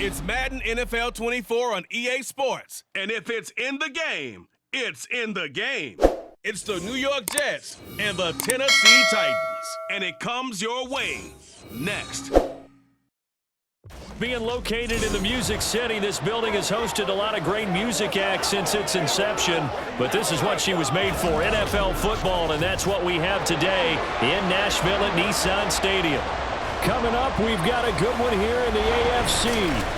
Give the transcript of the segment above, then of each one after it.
It's Madden NFL 24 on EA Sports. And if it's in the game, it's in the game. It's the New York Jets and the Tennessee Titans. And it comes your way next. Being located in the Music City, this building has hosted a lot of great music acts since its inception. But this is what she was made for, NFL football, and that's what we have today in Nashville at Nissan Stadium. Coming up, we've got a good one here in the AFC,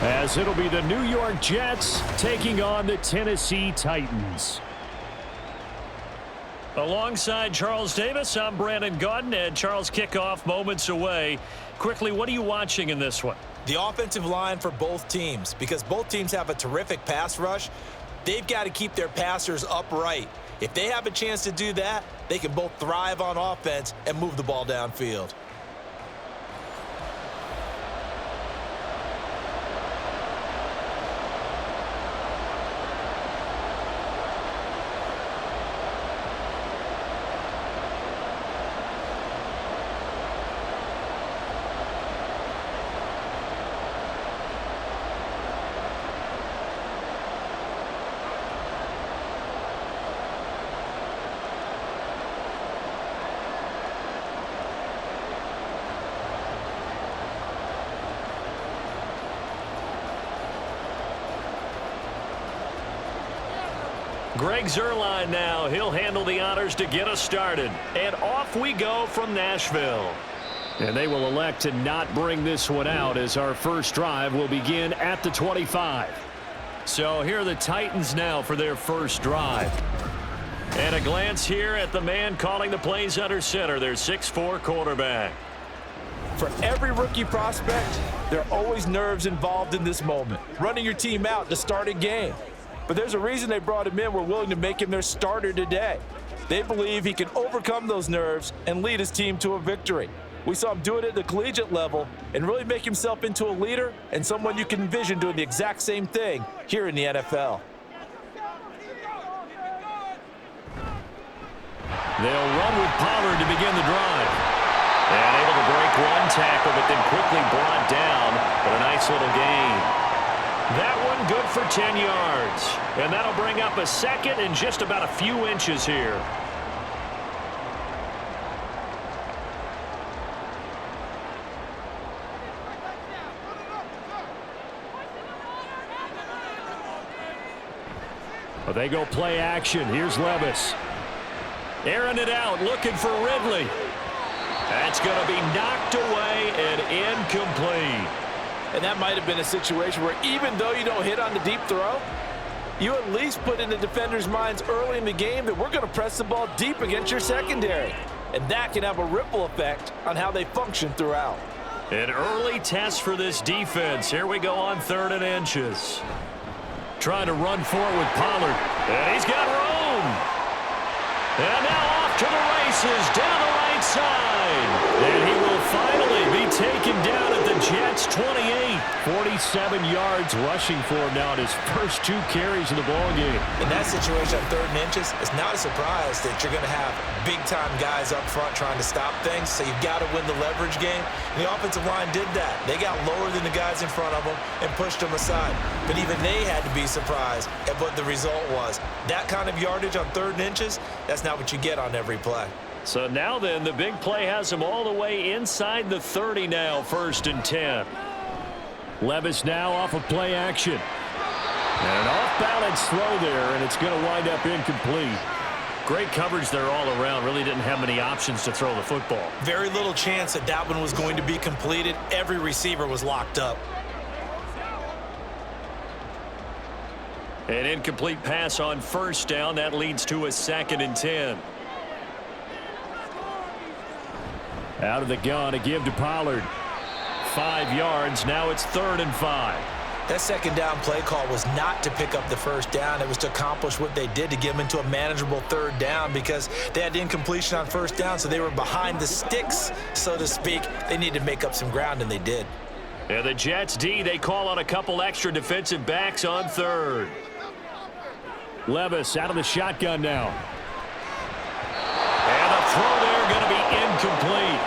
as it'll be the New York Jets taking on the Tennessee Titans. Alongside Charles Davis, I'm Brandon Gaudin, and Charles, kickoff moments away. Quickly, what are you watching in this one? The offensive line for both teams, because both teams have a terrific pass rush. They've got to keep their passers upright. If they have a chance to do that, they can both thrive on offense and move the ball downfield. Greg Zuerlein now. He'll handle the honors to get us started. And off we go from Nashville. And they will elect to not bring this one out, as our first drive will begin at the 25. So here are the Titans now for their first drive. And a glance here at the man calling the plays under center, their 6'4" quarterback. For every rookie prospect, there are always nerves involved in this moment. Running your team out to start a game. But there's a reason they brought him in. We're willing to make him their starter today. They believe he can overcome those nerves and lead his team to a victory. We saw him do it at the collegiate level and really make himself into a leader and someone you can envision doing the exact same thing here in the NFL. They'll run with Pollard to begin the drive. And able to break one tackle, but then quickly brought down. But a nice little gain. That one good for 10 yards. And that'll bring up a second and just about a few inches here. Well, they go play action. Here's Levis. Airing it out, looking for Ridley. That's going to be knocked away and incomplete. And that might have been a situation where even though you don't hit on the deep throw, you at least put in the defender's minds early in the game that we're going to press the ball deep against your secondary. And that can have a ripple effect on how they function throughout. An early test for this defense. Here we go on 3rd and inches. Trying to run forward with Pollard. And he's got room. And now off to the races down the right side. And he will finally be taken down at the Jets' 28. 47 yards rushing for him now in his first 2 carries of the ballgame. In that situation on 3rd and inches, it's not a surprise that you're going to have big-time guys up front trying to stop things, so you've got to win the leverage game. And the offensive line did that. They got lower than the guys in front of them and pushed them aside. But even they had to be surprised at what the result was. That kind of yardage on 3rd and inches, that's not what you get on every play. So now then, the big play has him all the way inside the 30 now, 1st and 10. Levis now off of play action. And an off-balance throw there, and it's going to wind up incomplete. Great coverage there all around. Really didn't have many options to throw the football. Very little chance that one was going to be completed. Every receiver was locked up. An incomplete pass on 1st down. That leads to a 2nd and 10. Out of the gun, a give to Pollard. 5 yards. Now it's 3rd and 5. That 2nd down play call was not to pick up the 1st down. It was to accomplish what they did, to get them into a manageable 3rd down, because they had incompletion on 1st down, so they were behind the sticks, so to speak. They needed to make up some ground, and they did. Yeah, the Jets D, they call on a couple extra defensive backs on 3rd. Levis out of the shotgun now. And the throw there going to be incomplete.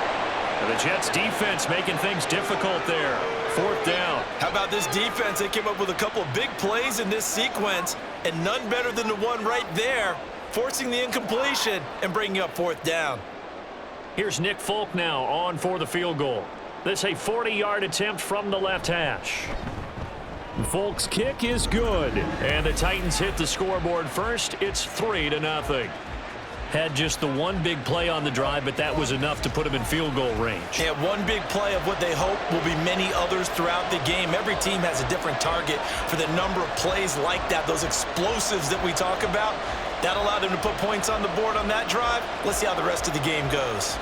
And the Jets defense making things difficult there. 4th down. How about this defense? They came up with a couple of big plays in this sequence, and none better than the one right there, forcing the incompletion and bringing up 4th down. Here's Nick Folk now on for the field goal. This a 40-yard attempt from the left hash. Folk's kick is good, and the Titans hit the scoreboard first. It's 3-0. Had just the one big play on the drive, but that was enough to put him in field goal range. Yeah, one big play of what they hope will be many others throughout the game. Every team has a different target for the number of plays like that, those explosives that we talk about. That allowed them to put points on the board on that drive. Let's see how the rest of the game goes.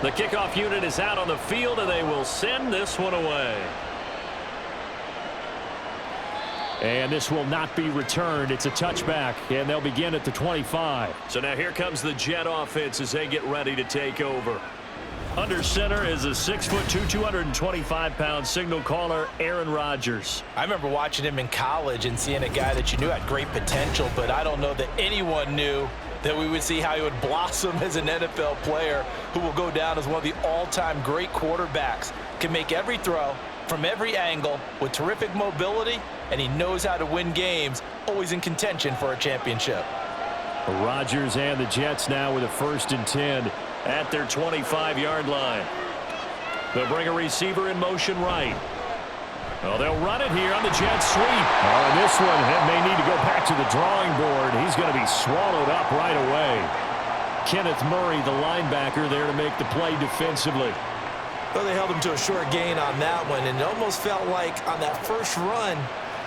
The kickoff unit is out on the field, and they will send this one away. And this will not be returned. It's a touchback, and they'll begin at the 25. So now here comes the Jet offense as they get ready to take over. Under center is a 6'2", 225-pound signal caller, Aaron Rodgers. I remember watching him in college and seeing a guy that you knew had great potential, but I don't know that anyone knew that we would see how he would blossom as an NFL player who will go down as one of the all-time great quarterbacks. Can make every throw from every angle with terrific mobility, and he knows how to win games, always in contention for a championship. Rodgers and the Jets now with a 1st and 10 at their 25-yard line. They'll bring a receiver in motion right. Well, they'll run it here on the jet sweep. Oh, this one may need to go back to the drawing board. He's going to be swallowed up right away. Kenneth Murray, the linebacker, there to make the play defensively. Well, they held him to a short gain on that one, and it almost felt like on that first run,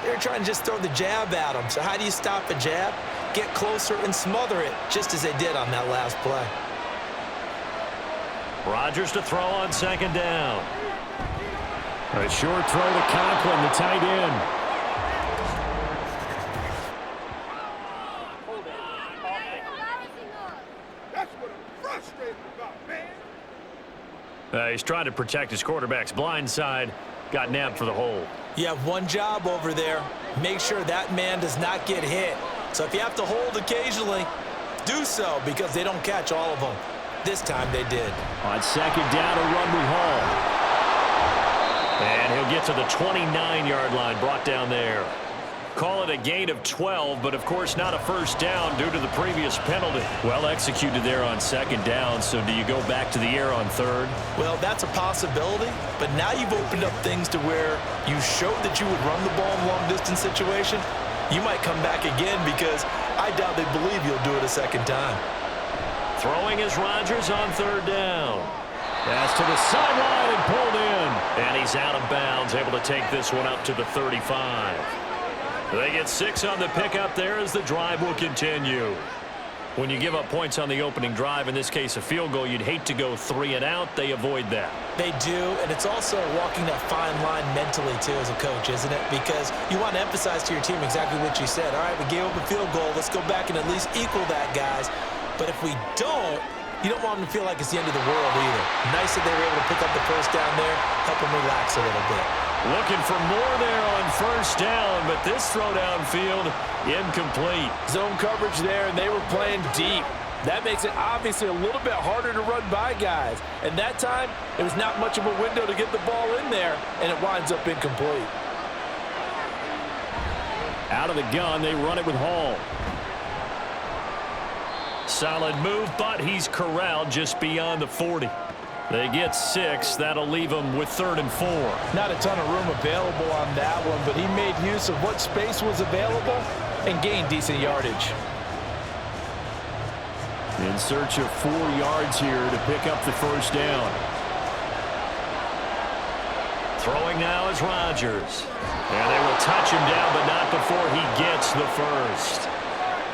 they were trying to just throw the jab at him. So how do you stop a jab? Get closer and smother it, just as they did on that last play. Rodgers to throw on 2nd down. A short throw to Conklin, the tight end. That's what I'm frustrated about, man. He's trying to protect his quarterback's blind side. Got nabbed for the hold. You have one job over there. Make sure that man does not get hit. So if you have to hold occasionally, do so, because they don't catch all of them. This time they did. On 2nd down, a run with Hall. And he'll get to the 29-yard line, brought down there. Call it a gain of 12, but of course not a 1st down due to the previous penalty. Well executed there on 2nd down, so do you go back to the air on 3rd? Well, that's a possibility, but now you've opened up things to where you showed that you would run the ball in long-distance situation. You might come back again, because I doubt they believe you'll do it a 2nd time. Throwing is Rodgers on 3rd down. Pass to the sideline and pulled in. And he's out of bounds, able to take this one up to the 35. They get 6 on the pickup there as the drive will continue. When you give up points on the opening drive, in this case a field goal, you'd hate to go 3 and out. They avoid that. They do, and it's also walking that fine line mentally, too, as a coach, isn't it? Because you want to emphasize to your team exactly what you said. All right, we gave up a field goal. Let's go back and at least equal that, guys. But if we don't, you don't want them to feel like it's the end of the world either. Nice that they were able to pick up the 1st down there, help them relax a little bit. Looking for more there on 1st down, but this throw downfield incomplete. Zone coverage there, and they were playing deep. That makes it obviously a little bit harder to run by guys. And that time, it was not much of a window to get the ball in there, and it winds up incomplete. Out of the gun, they run it with Hall. Solid move, but he's corralled just beyond the 40. They get 6. That'll leave them with 3rd and 4. Not a ton of room available on that one, but he made use of what space was available and gained decent yardage. In search of 4 yards here to pick up the 1st down. Throwing now is Rodgers. And they will touch him down, but not before he gets the 1st.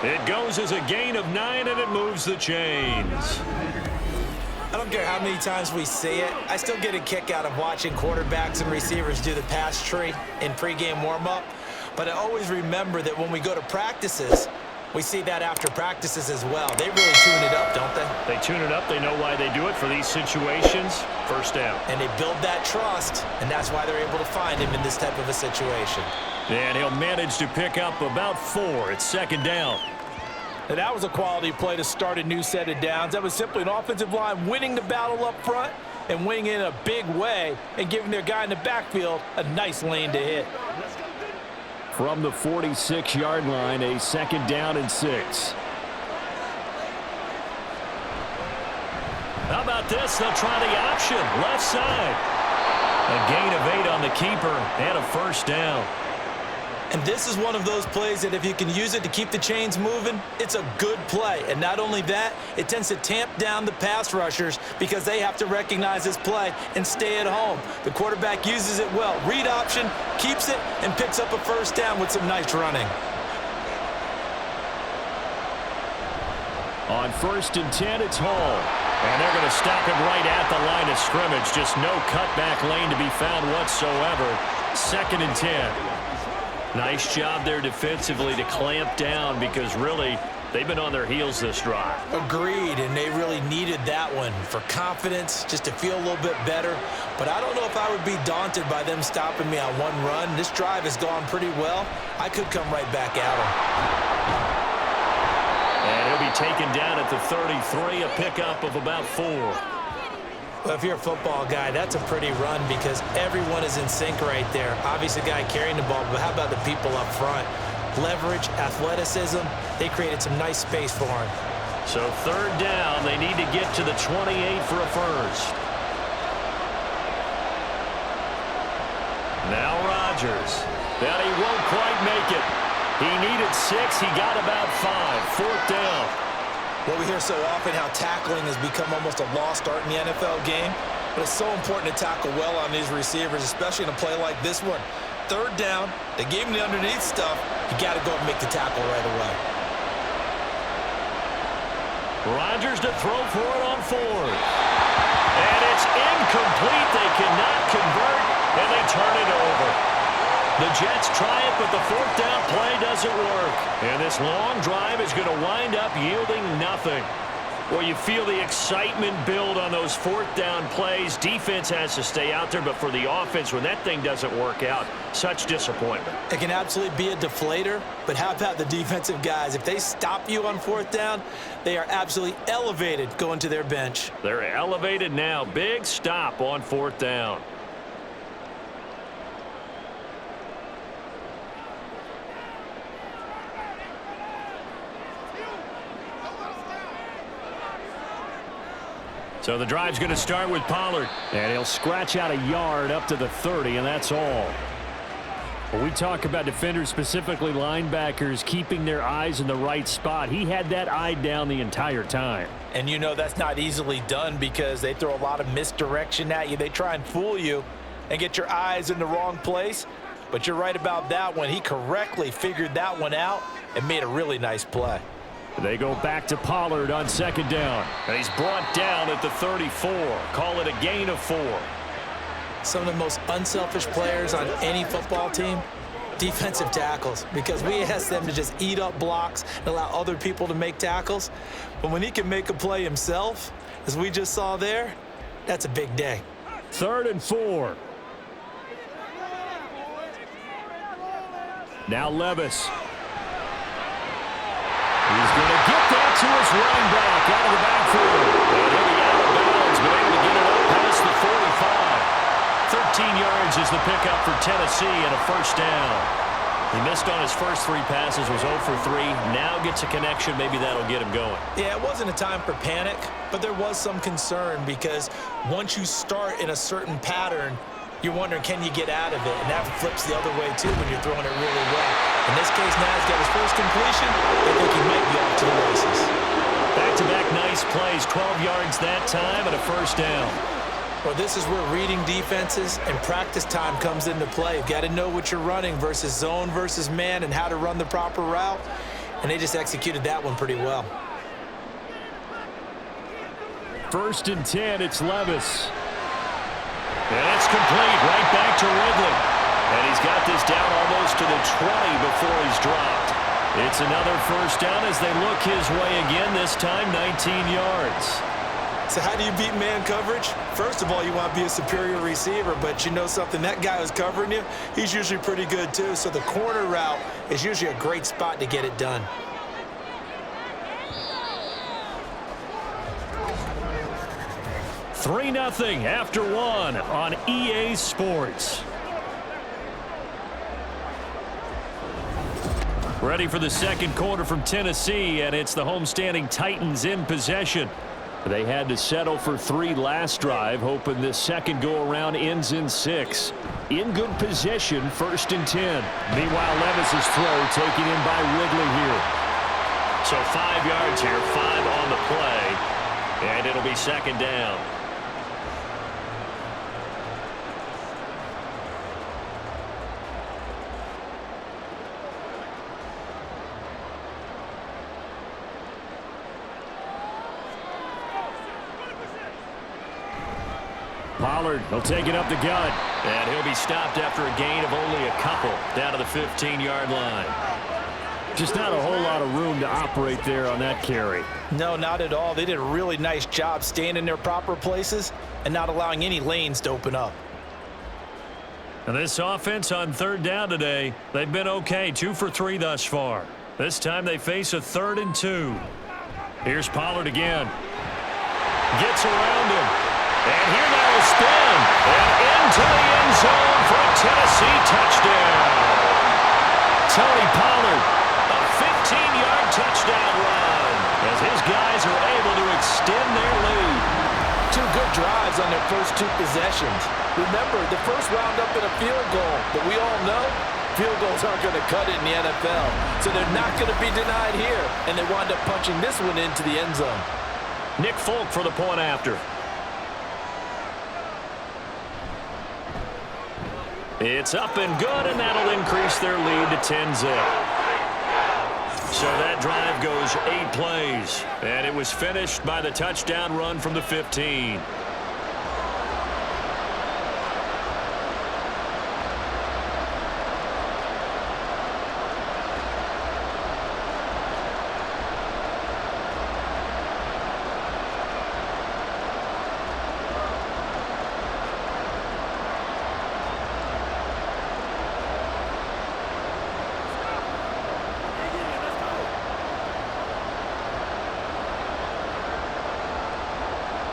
It goes as a gain of 9, and it moves the chains. I don't care how many times we say it, I still get a kick out of watching quarterbacks and receivers do the pass tree in pregame warm-up. But I always remember that when we go to practices, We see that after practices as well. They really tune it up, don't they? They tune it up. They know why they do it for these situations. First down. And they build that trust, and that's why they're able to find him in this type of a situation. And he'll manage to pick up about 4. It's second down. And that was a quality play to start a new set of downs. That was simply an offensive line winning the battle up front and winning in a big way and giving their guy in the backfield a nice lane to hit. From the 46-yard line, a second down and 6. How about this? They'll try the option. Left side. A gain of 8 on the keeper and a first down. And this is one of those plays that if you can use it to keep the chains moving, it's a good play. And not only that, it tends to tamp down the pass rushers because they have to recognize this play and stay at home. The quarterback uses it well. Read option, keeps it, and picks up a first down with some nice running. On 1st and 10, it's Hall. And they're going to stop him right at the line of scrimmage. Just no cutback lane to be found whatsoever. 2nd and 10. Nice job there defensively to clamp down because really they've been on their heels this drive. Agreed, and they really needed that one for confidence, just to feel a little bit better. But I don't know if I would be daunted by them stopping me on one run. This drive has gone pretty well. I could come right back at him. And he'll be taken down at the 33, a pickup of about 4. Well, if you're a football guy, that's a pretty run because everyone is in sync right there. Obviously, the guy carrying the ball, but how about the people up front? Leverage, athleticism, they created some nice space for him. So 3rd down, they need to get to the 28 for a first. Now Rodgers. That he won't quite make it. He needed 6. He got about 5. 4th down. Well, we hear so often how tackling has become almost a lost art in the NFL game, but it's so important to tackle well on these receivers, especially in a play like this one. 3rd down, they gave him the underneath stuff. You got to go and make the tackle right away. Rodgers to throw for it on 4th. And it's incomplete. They cannot convert, and they turn it over. The Jets try it, but the 4th down play doesn't work. And this long drive is going to wind up yielding nothing. Well, you feel the excitement build on those 4th down plays. Defense has to stay out there, but for the offense, when that thing doesn't work out, such disappointment. It can absolutely be a deflator, but how about the defensive guys? If they stop you on 4th down, they are absolutely elevated going to their bench. They're elevated now. Big stop on 4th down. So the drive's going to start with Pollard. And he'll scratch out a yard up to the 30, and that's all. When we talk about defenders, specifically linebackers, keeping their eyes in the right spot, he had that eye down the entire time. And you know that's not easily done because they throw a lot of misdirection at you. They try and fool you and get your eyes in the wrong place. But you're right about that one. He correctly figured that one out and made a really nice play. They go back to Pollard on 2nd down. And he's brought down at the 34. Call it a gain of 4. Some of the most unselfish players on any football team, defensive tackles, because we ask them to just eat up blocks and allow other people to make tackles. But when he can make a play himself, as we just saw there, that's a big day. 3rd and 4. Now Levis. He's going to get that to his running back out of the backfield. And he'll be out of bounds, but able to get it up past the 45. 13 yards is the pickup for Tennessee and a first down. He missed on his first 3 passes, was 0 for 3. Now gets a connection. Maybe that'll get him going. Yeah, it wasn't a time for panic, but there was some concern because once you start in a certain pattern, you're wondering, can you get out of it? And that flips the other way, too, when you're throwing it really well. In this case, now he's got his first completion. They think he might be off to the races. Back-to-back nice plays, 12 yards that time and a first down. Well, this is where reading defenses and practice time comes into play. You've got to know what you're running versus zone versus man and how to run the proper route. And they just executed that one pretty well. 1st and 10, it's Levis. And it's complete, right back to Ridley. And he's got this down almost to the 20 before he's dropped. It's another first down as they look his way again, this time 19 yards. So how do you beat man coverage? First of all, you want to be a superior receiver, but you know something, that guy who's covering you, he's usually pretty good too. So the corner route is usually a great spot to get it done. Three 0 after one on EA Sports. Ready for the second quarter from Tennessee, and it's the homestanding Titans in possession. They had to settle for 3 last drive, hoping this second go-around ends in 6. In good position, 1st and 10. Meanwhile, Levis's throw taken in by Ridley here. So 5 yards here, 5 on the play, and it'll be second down. Pollard will take it up the gut, and he'll be stopped after a gain of only a couple down to the 15-yard line. Just not a whole lot of room to operate there on that carry. No, not at all. They did a really nice job staying in their proper places and not allowing any lanes to open up. And this offense on 3rd down today, they've been okay, 2 for 3 thus far. This time they face a 3rd and 2. Here's Pollard again. Gets around him. And here now a spin. And into the end zone for a Tennessee touchdown. Tony Pollard, a 15-yard touchdown run as his guys are able to extend their lead. 2 good drives on their first 2 possessions. Remember, the first wound up in a field goal, but we all know field goals aren't going to cut it in the NFL. So they're not going to be denied here, and they wound up punching this one into the end zone. Nick Folk for the point after. It's up and good, and that'll increase their lead to 10-zip. So that drive goes 8 plays, and it was finished by the touchdown run from the 15.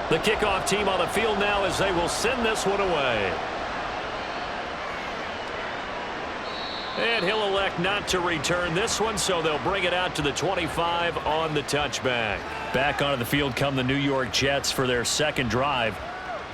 The kickoff team on the field now as they will send this one away. And he'll elect not to return this one, so they'll bring it out to the 25 on the touchback. Back onto the field come the New York Jets for their second drive.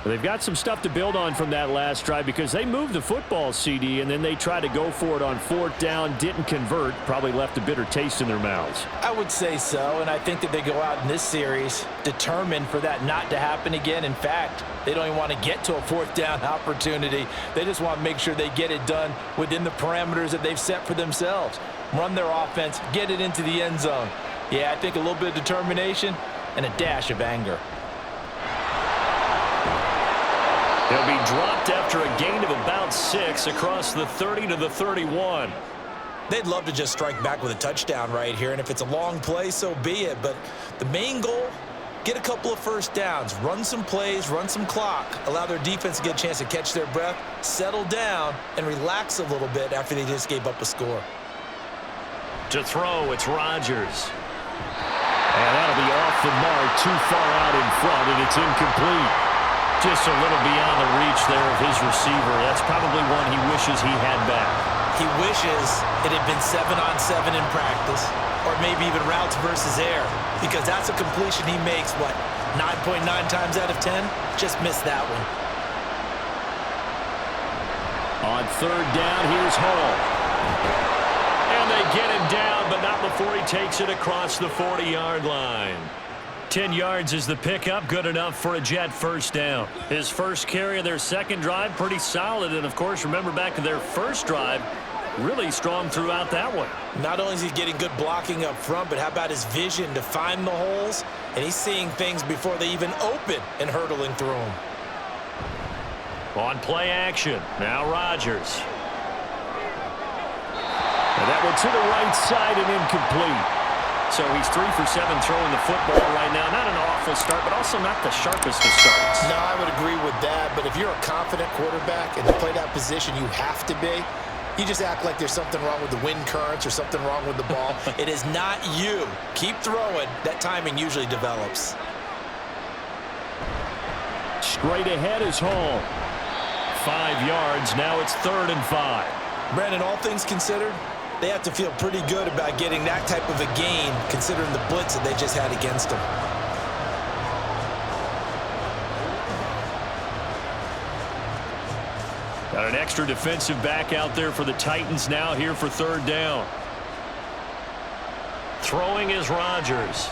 They've got some stuff to build on from that last drive because they moved the football, CD, and then they tried to go for it on 4th down, didn't convert, probably left a bitter taste in their mouths. I would say so, and I think that they go out in this series determined for that not to happen again. In fact, they don't even want to get to a 4th down opportunity. They just want to make sure they get it done within the parameters that they've set for themselves. Run their offense, get it into the end zone. Yeah, I think a little bit of determination and a dash of anger. He'll be dropped after a gain of about 6 across the 30 to the 31. They'd love to just strike back with a touchdown right here, and if it's a long play, so be it. But the main goal, get a couple of first downs, run some plays, run some clock, allow their defense to get a chance to catch their breath, settle down, and relax a little bit after they just gave up a score. To throw, it's Rodgers. And that'll be off the mark, too far out in front, and it's incomplete. Just a little beyond the reach there of his receiver. That's probably one he wishes he had back. He wishes it had been 7-on-7 in practice, or maybe even routes versus air, because that's a completion he makes, what, 9.9 times out of 10? Just missed that one. On 3rd down, here's Hall. And they get him down, but not before he takes it across the 40-yard line. 10 yards is the pickup, good enough for a Jet first down. His first carry of their second drive, pretty solid. And, of course, remember back to their first drive, really strong throughout that one. Not only is he getting good blocking up front, but how about his vision to find the holes? And he's seeing things before they even open and hurdling through them. On play action, now Rodgers. And that one to the right side and incomplete. So he's 3 for 7 throwing the football right now. Not an awful start, but also not the sharpest of starts. No, I would agree with that. But if you're a confident quarterback and to play that position, you have to be. You just act like there's something wrong with the wind currents or something wrong with the ball. It is not you. Keep throwing. That timing usually develops. Straight ahead is Hall. 5 yards. Now it's 3rd and 5. Brandon, all things considered, they have to feel pretty good about getting that type of a gain, considering the blitz that they just had against them. Got an extra defensive back out there for the Titans now here for 3rd down. Throwing is Rodgers.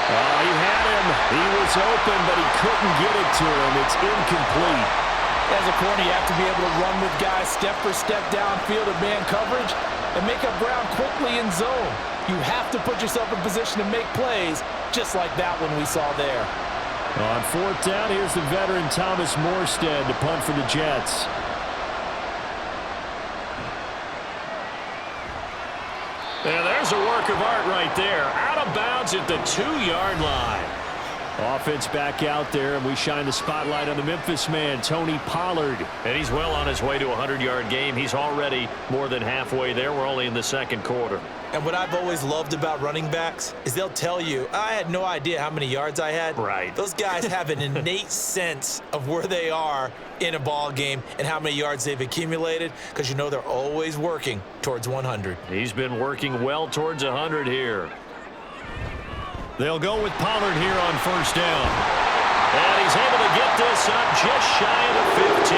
Oh, he had him. He was open, but he couldn't get it to him. It's incomplete. As a corner, you have to be able to run with guys step for step downfield in man coverage and make up ground quickly in zone. You have to put yourself in position to make plays, just like that one we saw there. On 4th down, here's the veteran Thomas Morstead to punt for the Jets. And there's a work of art right there. Out of bounds at the 2-yard line. Offense back out there, and we shine the spotlight on the Memphis man, Tony Pollard. And he's well on his way to a 100-yard game. He's already more than halfway there. We're only in the 2nd quarter. And what I've always loved about running backs is they'll tell you, I had no idea how many yards I had. Right. Those guys have an innate sense of where they are in a ball game and how many yards they've accumulated, because you know they're always working towards 100. He's been working well towards 100 here. They'll go with Pollard here on 1st down. And he's able to get this up just shy of the 15.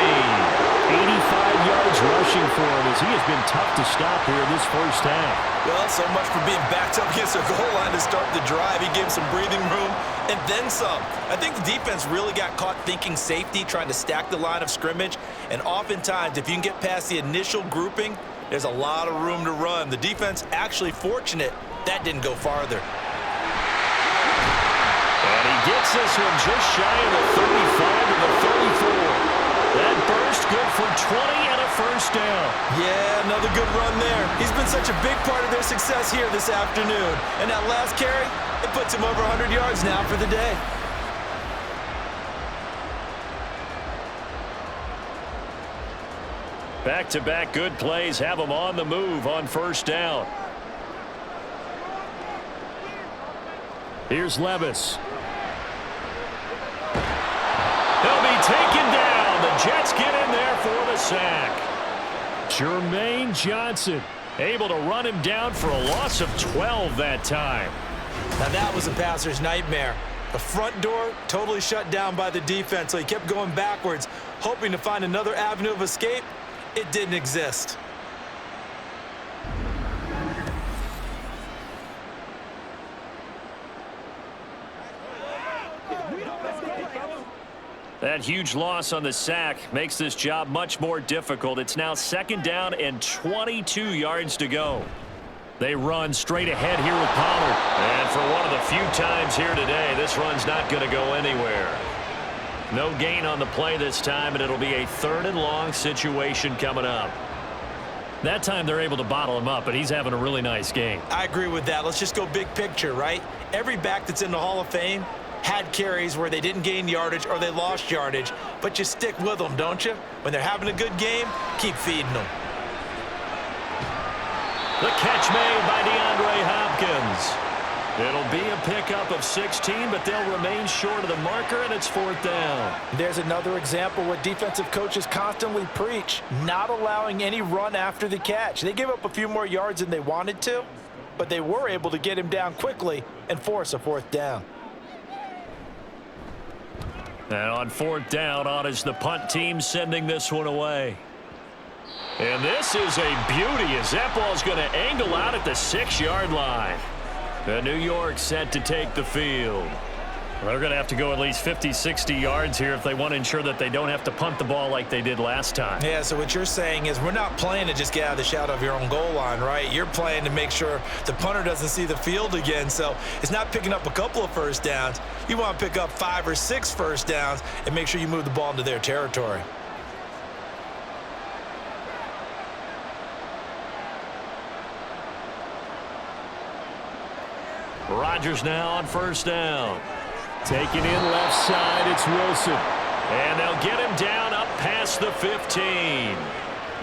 85 yards rushing for him as he has been tough to stop here this first half. Well, so much for being backed up against their goal line to start the drive. He gave some breathing room and then some. I think the defense really got caught thinking safety, trying to stack the line of scrimmage. And oftentimes, if you can get past the initial grouping, there's a lot of room to run. The defense actually fortunate that didn't go farther. And he gets this one just shy of the 35 to the 34. That burst good for 20 and a 1st down. Yeah, another good run there. He's been such a big part of their success here this afternoon. And that last carry, it puts him over 100 yards now for the day. Back-to-back good plays have him on the move on 1st down. Here's Levis. He'll be taken down. The Jets get in there for the sack. Jermaine Johnson able to run him down for a loss of 12 that time. Now that was a passer's nightmare. The front door totally shut down by the defense, so he kept going backwards, hoping to find another avenue of escape. It didn't exist. That huge loss on the sack makes this job much more difficult. It's now 2nd down and 22 yards to go. They run straight ahead here with Pollard. And for one of the few times here today, this run's not going to go anywhere. No gain on the play this time, and it'll be a 3rd and long situation coming up. That time they're able to bottle him up, but he's having a really nice game. I agree with that. Let's just go big picture, right? Every back that's in the Hall of Fame had carries where they didn't gain yardage or they lost yardage, but you stick with them, don't you? When they're having a good game, keep feeding them. The catch made by DeAndre Hopkins. It'll be a pickup of 16, but they'll remain short of the marker, and it's 4th down. There's another example what defensive coaches constantly preach, not allowing any run after the catch. They gave up a few more yards than they wanted to, but they were able to get him down quickly and force a 4th down. And on 4th down, on is the punt team sending this one away. And this is a beauty as that ball's going to angle out at the 6-yard line. The New York set to take the field. They're going to have to go at least 50, 60 yards here if they want to ensure that they don't have to punt the ball like they did last time. Yeah, so what you're saying is we're not playing to just get out of the shadow of your own goal line, right? You're playing to make sure the punter doesn't see the field again. So it's not picking up a couple of 1st downs. You want to pick up 5 or 6 1st downs and make sure you move the ball into their territory. Rodgers now on first down. Taking in left side, it's Wilson. And they'll get him down up past the 15.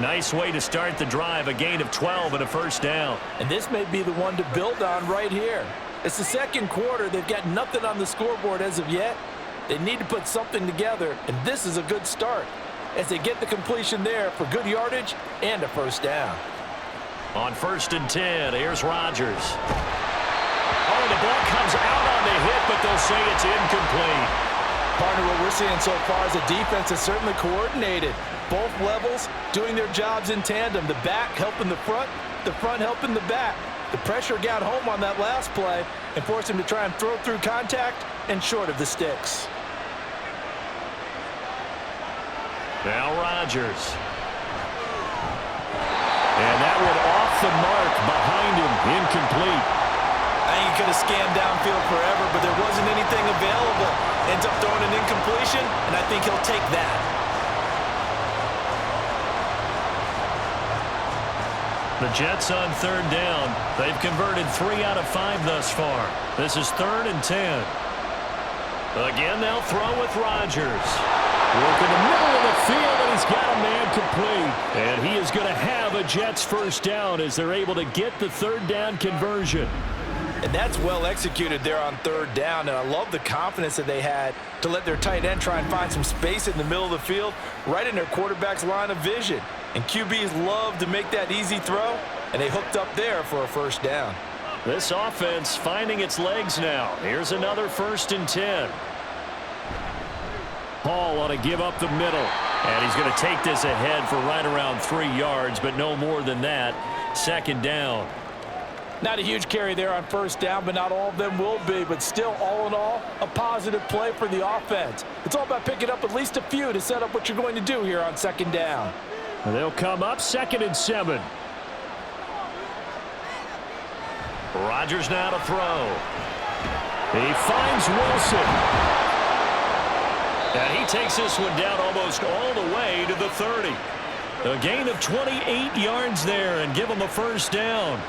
Nice way to start the drive, a gain of 12 and a first down. And this may be the one to build on right here. It's the second quarter. They've got nothing on the scoreboard as of yet. They need to put something together, and this is a good start as they get the completion there for good yardage and a first down. On 1st and 10, here's Rodgers. Oh, the ball comes out on the hit, but they'll say it's incomplete. Partner, what we're seeing so far is the defense is certainly coordinated. Both levels doing their jobs in tandem. The back helping the front helping the back. The pressure got home on that last play and forced him to try and throw through contact and short of the sticks. Now Rodgers. And that one off the mark behind him, incomplete. I think he could have scanned downfield forever, but there wasn't anything available. Ends up throwing an incompletion, and I think he'll take that. The Jets on 3rd down. They've converted 3 out of 5 thus far. This is 3rd and 10. Again, they'll throw with Rodgers. Work in the middle of the field, and he's got a man complete. And he is going to have a Jets first down as they're able to get the 3rd down conversion. And that's well executed there on 3rd down, and I love the confidence that they had to let their tight end try and find some space in the middle of the field, right in their quarterback's line of vision. And QBs love to make that easy throw, and they hooked up there for a first down. This offense finding its legs now. Here's another 1st and 10. Hall ought to give up the middle. And he's going to take this ahead for right around 3 yards, but no more than that. 2nd down. Not a huge carry there on 1st down, but not all of them will be. But still, all in all, a positive play for the offense. It's all about picking up at least a few to set up what you're going to do here on 2nd down. They'll come up 2nd and 7. Rodgers now to throw. He finds Wilson. And he takes this one down almost all the way to the 30. A gain of 28 yards there and give him a first down.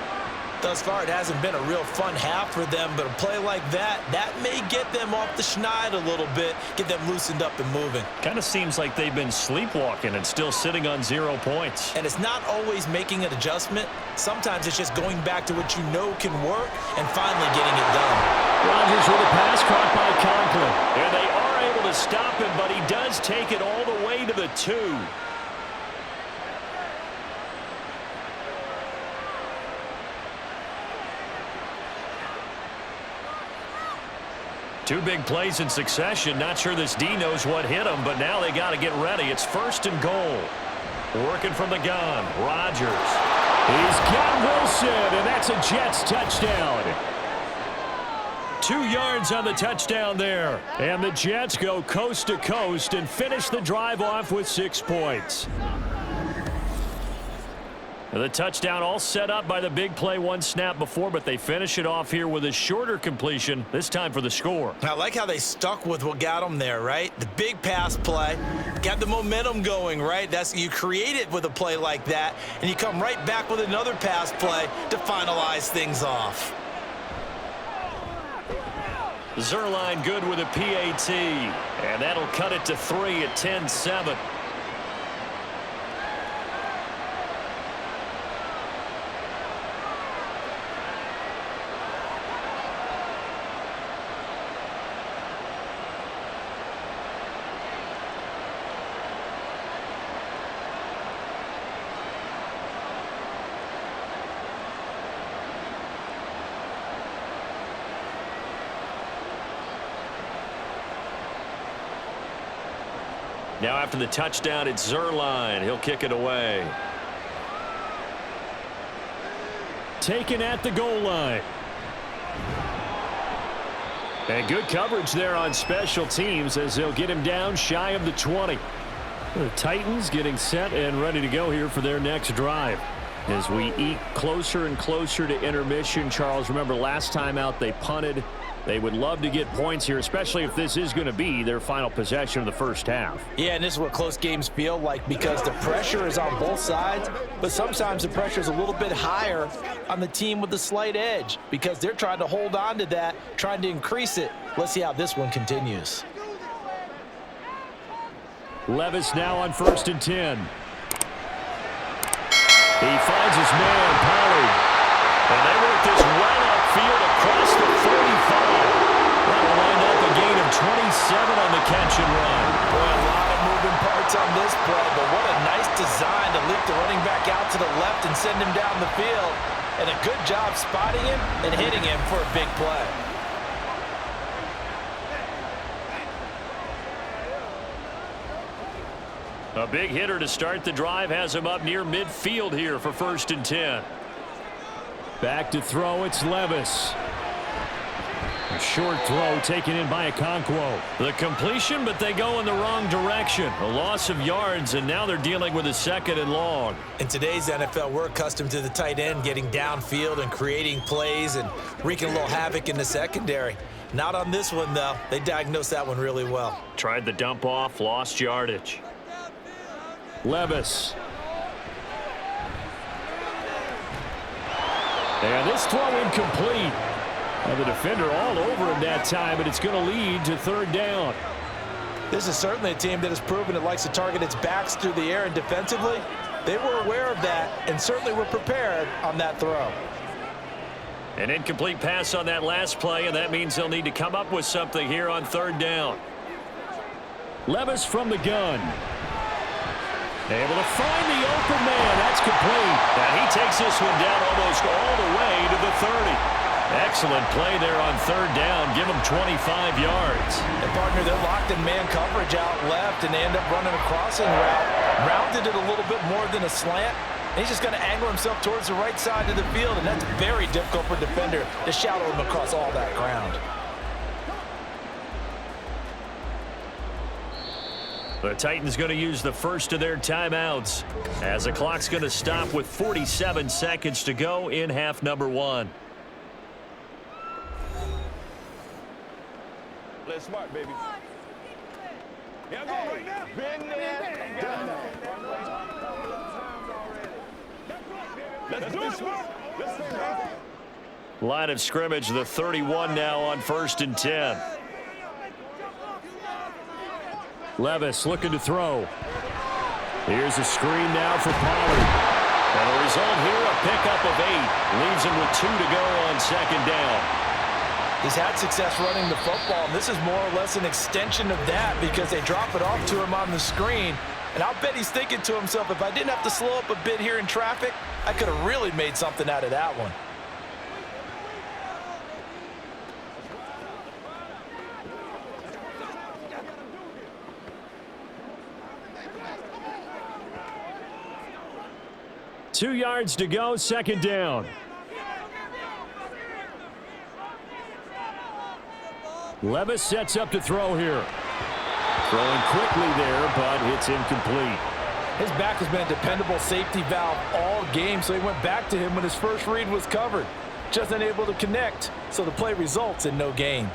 Thus far, it hasn't been a real fun half for them, but a play like that may get them off the schneid a little bit, get them loosened up and moving. Kind of seems like they've been sleepwalking and still sitting on 0 points. And it's not always making an adjustment. Sometimes it's just going back to what you know can work and finally getting it done. Rodgers with a pass caught by Conklin. And they are able to stop him, but he does take it all the way to the 2. Two big plays in succession. Not sure this D knows what hit him, but now they got to get ready. It's 1st and goal. Working from the gun, Rodgers. He's got Wilson, and that's a Jets touchdown. 2 yards on the touchdown there. And the Jets go coast to coast and finish the drive off with 6 points. The touchdown all set up by the big play 1 snap before, but they finish it off here with a shorter completion, this time for the score. I like how they stuck with what got them there, right? The big pass play, got the momentum going, right? You create it with a play like that, and you come right back with another pass play to finalize things off. Zerline good with a PAT, and that'll cut it to 3 at 10-7. Now after the touchdown, it's Zerline. He'll kick it away. Taken at the goal line. And good coverage there on special teams as they'll get him down shy of the 20. The Titans getting set and ready to go here for their next drive. As we eat closer and closer to intermission, Charles, remember last time out they punted They would love to get points here, especially if this is going to be their final possession of the first half. Yeah, and this is what close games feel like because the pressure is on both sides, but sometimes the pressure is a little bit higher on the team with the slight edge because they're trying to hold on to that, trying to increase it. Let's see how this one continues. Levis now on 1st and 10. He finds his man, Pollard. And they work this well upfield across the 45. That'll wind up a gain of 27 on the catch and run. Boy, a lot of moving parts on this play, but what a nice design to leap the running back out to the left and send him down the field. And a good job spotting him and hitting him for a big play. A big hitter to start the drive has him up near midfield here for 1st and 10. Back to throw, it's Levis. A short throw taken in by Okonkwo. The completion, but they go in the wrong direction. A loss of yards, and now they're dealing with a 2nd and long. In today's NFL, we're accustomed to the tight end getting downfield and creating plays and wreaking a little havoc in the secondary. Not on this one, though. They diagnosed that one really well. Tried the dump off, lost yardage. Levis. And this throw incomplete. And the defender all over him that time, but it's going to lead to 3rd down. This is certainly a team that has proven it likes to target its backs through the air, and defensively, they were aware of that and certainly were prepared on that throw. An incomplete pass on that last play, and that means they'll need to come up with something here on 3rd down. Levis from the gun. Able to find the open man. That's complete. And he takes this one down almost all the way to the 30. Excellent play there on 3rd down. Give him 25 yards. And, partner, they're locked in man coverage out left, and they end up running a crossing route. Rounded it a little bit more than a slant. And he's just going to angle himself towards the right side of the field, and that's very difficult for a defender to shadow him across all that ground. The Titans going to use the first of their timeouts as the clock's going to stop with 47 seconds to go in half number 1. Let's smart, baby. Yeah, go right now. Been there, done that. Let's do it. Let's go. Line of scrimmage, the 31 now on 1st and 10. Levis looking to throw. Here's a screen now for Pollard. And the result here, a pickup of 8. Leaves him with 2 to go on 2nd down. He's had success running the football, and this is more or less an extension of that because they drop it off to him on the screen. And I'll bet he's thinking to himself, if I didn't have to slow up a bit here in traffic, I could have really made something out of that one. Two yards to go, 2nd down. Levis sets up to throw here. Throwing quickly there, but it's incomplete. His back has been a dependable safety valve all game, so he went back to him when his first read was covered. Just unable to connect, so the play results in no gain.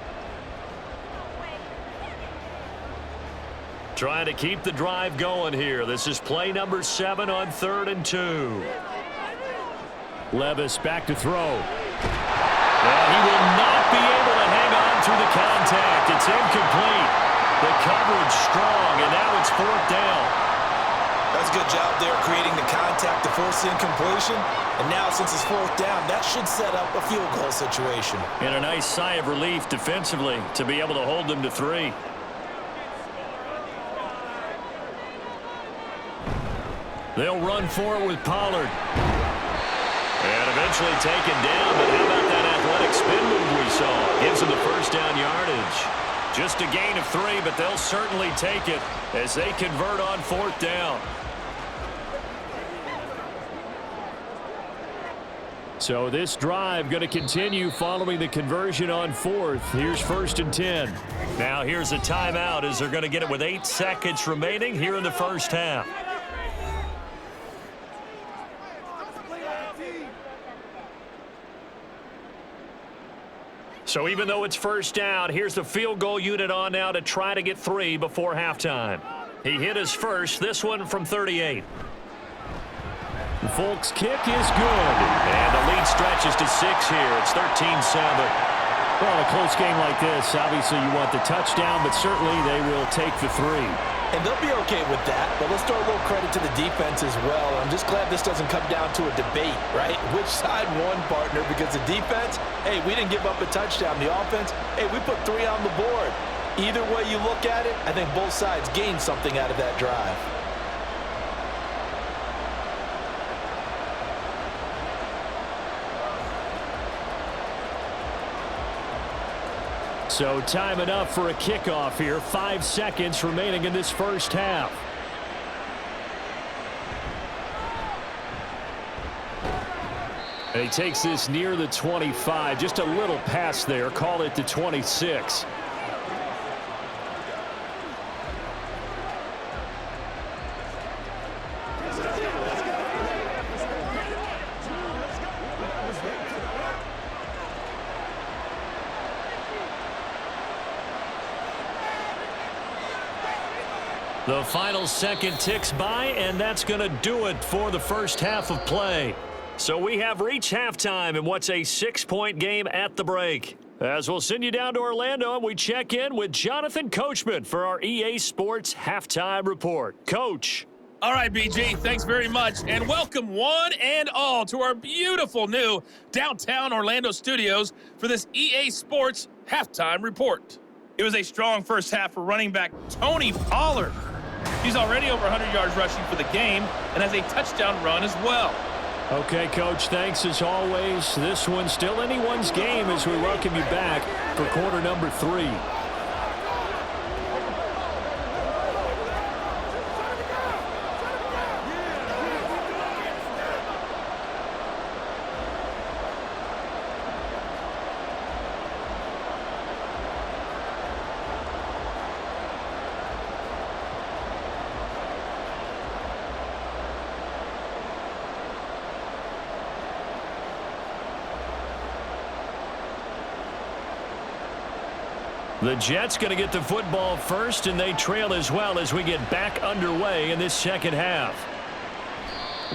Trying to keep the drive going here. This is play number 7 on 3rd and 2. Levis back to throw. And he will not be able to hang on to the contact. It's incomplete. The coverage strong, and now it's 4th down. That's a good job there creating the contact to force incompletion. And now since it's 4th down, that should set up a field goal situation. And a nice sigh of relief defensively to be able to hold them to 3. They'll run for it with Pollard. And eventually taken down, but how about that athletic spin move we saw? Gives them the 1st down yardage. Just a gain of 3, but they'll certainly take it as they convert on 4th down. So this drive going to continue following the conversion on 4th. Here's 1st and 10. Now here's a timeout as they're going to get it with 8 seconds remaining here in the first half. So even though it's first down, here's the field goal unit on now to try to get 3 before halftime. He hit his first, this one from 38. Folk's kick is good. And the lead stretches to 6 here. It's 13-7. Well, in a close game like this, obviously you want the touchdown, but certainly they will take the 3. And they'll be okay with that, but let's throw a little credit to the defense as well. I'm just glad this doesn't come down to a debate, right? Which side won, partner? Because the defense, hey, we didn't give up a touchdown. The offense, hey, we put 3 on the board. Either way you look at it, I think both sides gained something out of that drive. So time enough for a kickoff here. 5 seconds remaining in this first half. And he takes this near the 25. Just a little pass there. Call it the 26. The final second ticks by, and that's going to do it for the first half of play. So we have reached halftime in what's a 6-point game at the break. As we'll send you down to Orlando, and we check in with Jonathan Coachman for our EA Sports Halftime Report. Coach. All right, BG, thanks very much, and welcome one and all to our beautiful new downtown Orlando studios for this EA Sports Halftime Report. It was a strong first half for running back Tony Pollard. He's already over 100 yards rushing for the game and has a touchdown run as well. Okay, Coach, thanks as always. This one's still anyone's game as we welcome you back for quarter number 3. The Jets going to get the football first, and they trail as well as we get back underway in this second half.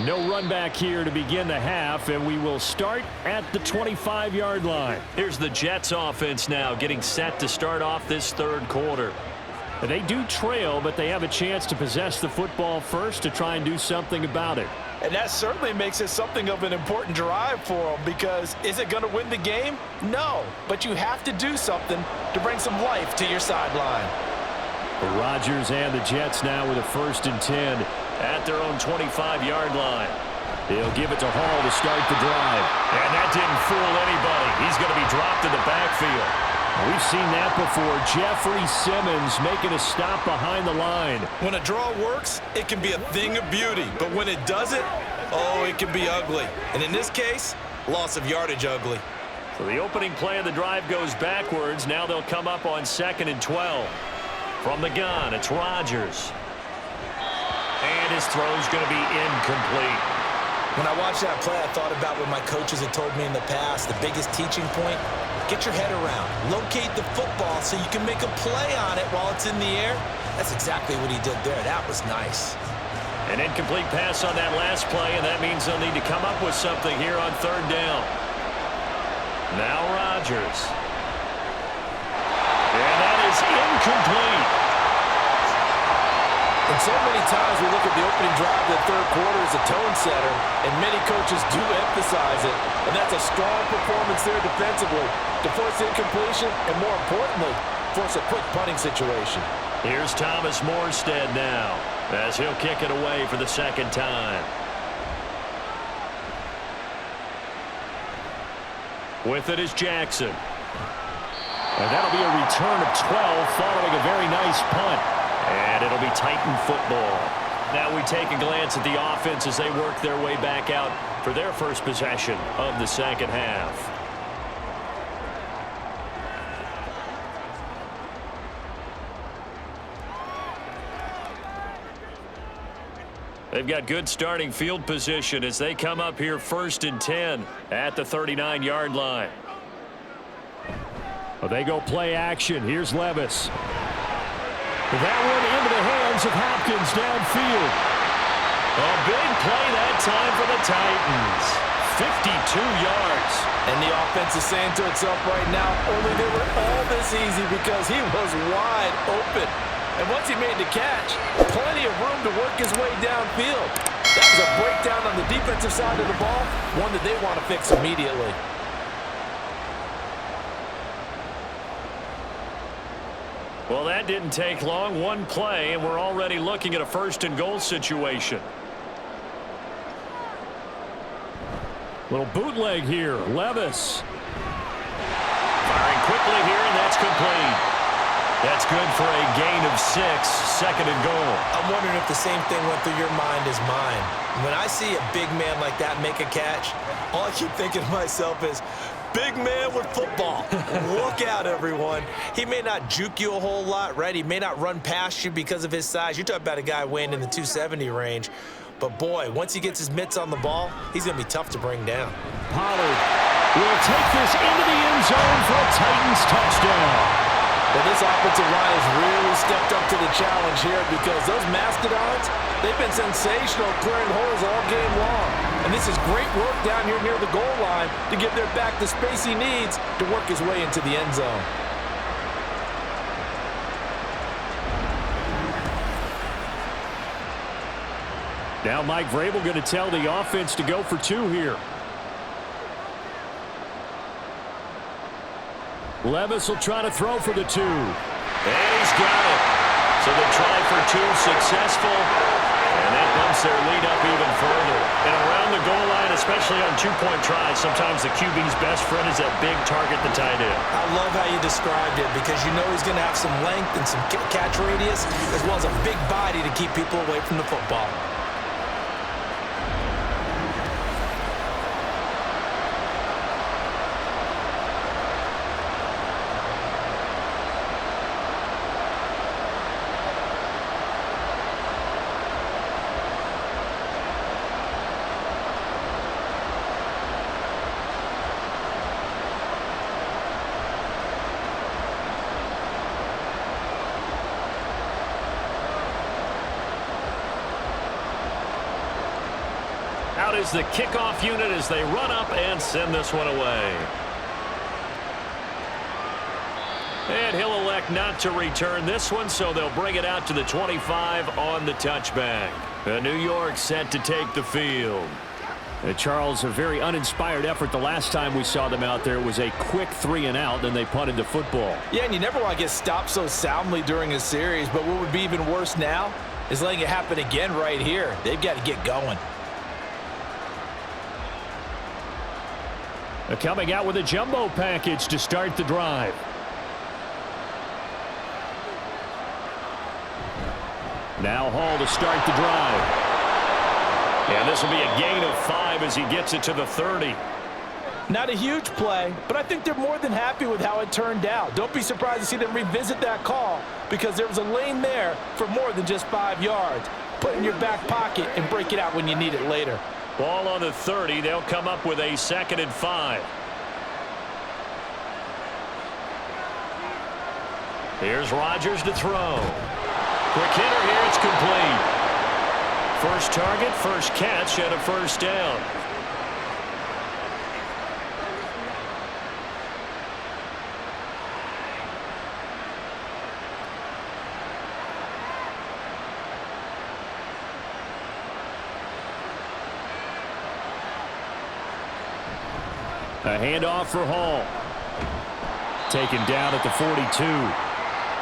No run back here to begin the half, and we will start at the 25-yard line. Here's the Jets offense now getting set to start off this third quarter. They do trail, but they have a chance to possess the football first to try and do something about it. And that certainly makes it something of an important drive for them, because is it going to win the game? No, but you have to do something to bring some life to your sideline. Rodgers and the Jets now with a 1st and 10 at their own 25-yard line. He'll give it to Hall to start the drive. And that didn't fool anybody. He's going to be dropped in the backfield. We've seen that before. Jeffrey Simmons making a stop behind the line. When a draw works, it can be a thing of beauty. But when it doesn't, oh, it can be ugly. And in this case, loss of yardage ugly. So the opening play of the drive goes backwards. Now they'll come up on 2nd and 12. From the gun, it's Rodgers. And his throw's going to be incomplete. When I watched that play, I thought about what my coaches had told me in the past. The biggest teaching point, get your head around. Locate the football so you can make a play on it while it's in the air. That's exactly what he did there. That was nice. An incomplete pass on that last play, and that means they'll need to come up with something here on 3rd down. Now Rodgers. And that is incomplete. And so many times we look at the opening drive of the third quarter as a tone setter, and many coaches do emphasize it. And that's a strong performance there defensively to force incompletion and, more importantly, force a quick punting situation. Here's Thomas Morstead now as he'll kick it away for the 2nd time. With it is Jackson. And that'll be a return of 12 following a very nice punt. And it'll be Titan football. Now we take a glance at the offense as they work their way back out for their first possession of the second half. They've got good starting field position as they come up here 1st and 10 at the 39-yard line. Well, they go play action. Here's Levis. That one into the hands of Hopkins downfield. A big play that time for the Titans. 52 yards. And the offense is saying to itself right now, only they were all this easy because he was wide open. And once he made the catch, plenty of room to work his way downfield. That was a breakdown on the defensive side of the ball, one that they want to fix immediately. Well, that didn't take long. One play, and we're already looking at a first-and-goal situation. Little bootleg here. Levis. Firing quickly here, and that's complete. That's good for a gain of 6, second and goal. I'm wondering if the same thing went through your mind as mine. When I see a big man like that make a catch, all I keep thinking to myself is, big man with football. Look out, everyone. He may not juke you a whole lot, right? He may not run past you because of his size. You're talking about a guy weighing in the 270 range. But, boy, once he gets his mitts on the ball, he's going to be tough to bring down. Pollard will take this into the end zone for a Titans touchdown. Well, this offensive line has really stepped up to the challenge here because those Mastodons, they've been sensational clearing holes all game long. And this is great work down here near the goal line to give their back the space he needs to work his way into the end zone. Now Mike Vrabel going to tell the offense to go for 2 here. Levis will try to throw for the 2. And he's got it. So the try for 2 successful. And that bumps their lead up even further. And around the goal line, especially on 2-point tries, sometimes the QB's best friend is that big target, the tight end. I love how you described it because you know he's going to have some length and some catch radius as well as a big body to keep people away from the football. Out is the kickoff unit as they run up and send this one away. And he'll elect not to return this one, so they'll bring it out to the 25 on the touchback. New York set to take the field. Charles, a very uninspired effort the last time we saw them out there. Was a quick 3-and-out, then they punted the football. Yeah, and you never want to get stopped so soundly during a series, but what would be even worse now is letting it happen again right here. They've got to get going. Coming out with a jumbo package to start the drive. Now Hall to start the drive. And this will be a gain of 5 as he gets it to the 30. Not a huge play, but I think they're more than happy with how it turned out. Don't be surprised to see them revisit that call because there was a lane there for more than just 5 yards. Put it in your back pocket and break it out when you need it later. Ball on the 30. They'll come up with a 2nd and 5. Here's Rodgers to throw. Quick hitter here. It's complete. First target, first catch, and a first down. A handoff for Hall. Taken down at the 42.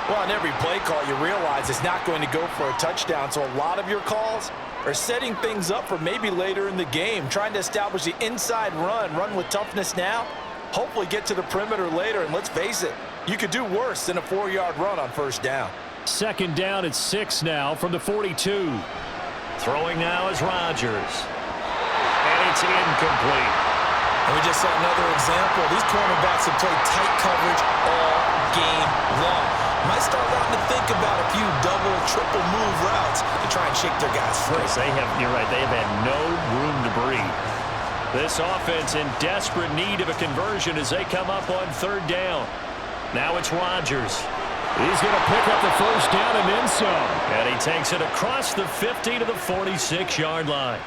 Well, on every play call, you realize it's not going to go for a touchdown, so a lot of your calls are setting things up for maybe later in the game, trying to establish the inside run with toughness now, hopefully get to the perimeter later, and let's face it, you could do worse than a 4-yard run on first down. 2nd down at 6 now from the 42. Throwing now is Rodgers. And it's incomplete. And we just saw another example. These cornerbacks have played tight coverage all game long. Might start wanting to think about a few double, triple move routes to try and shake their guys free. You're right, they have had no room to breathe. This offense in desperate need of a conversion as they come up on 3rd down. Now it's Rodgers. He's going to pick up the first down and then some. And he takes it across the 50 to the 46-yard line.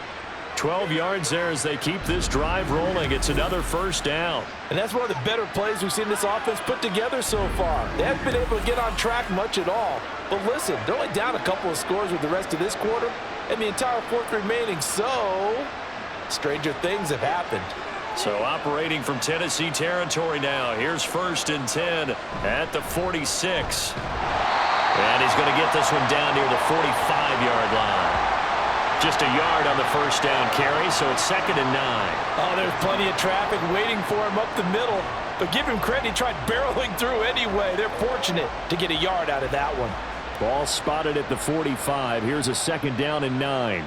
12 yards there as they keep this drive rolling. It's another first down. And that's one of the better plays we've seen this offense put together so far. They haven't been able to get on track much at all. But listen, they're only down a couple of scores with the rest of this quarter and the entire fourth remaining. So, stranger things have happened. So operating from Tennessee territory now. Here's 1st and 10 at the 46. And he's going to get this one down near the 45-yard line. Just a yard on the first down carry, so it's 2nd and 9. Oh, there's plenty of traffic waiting for him up the middle. But give him credit, he tried barreling through anyway. They're fortunate to get a yard out of that one. Ball spotted at the 45. Here's a 2nd down and 9.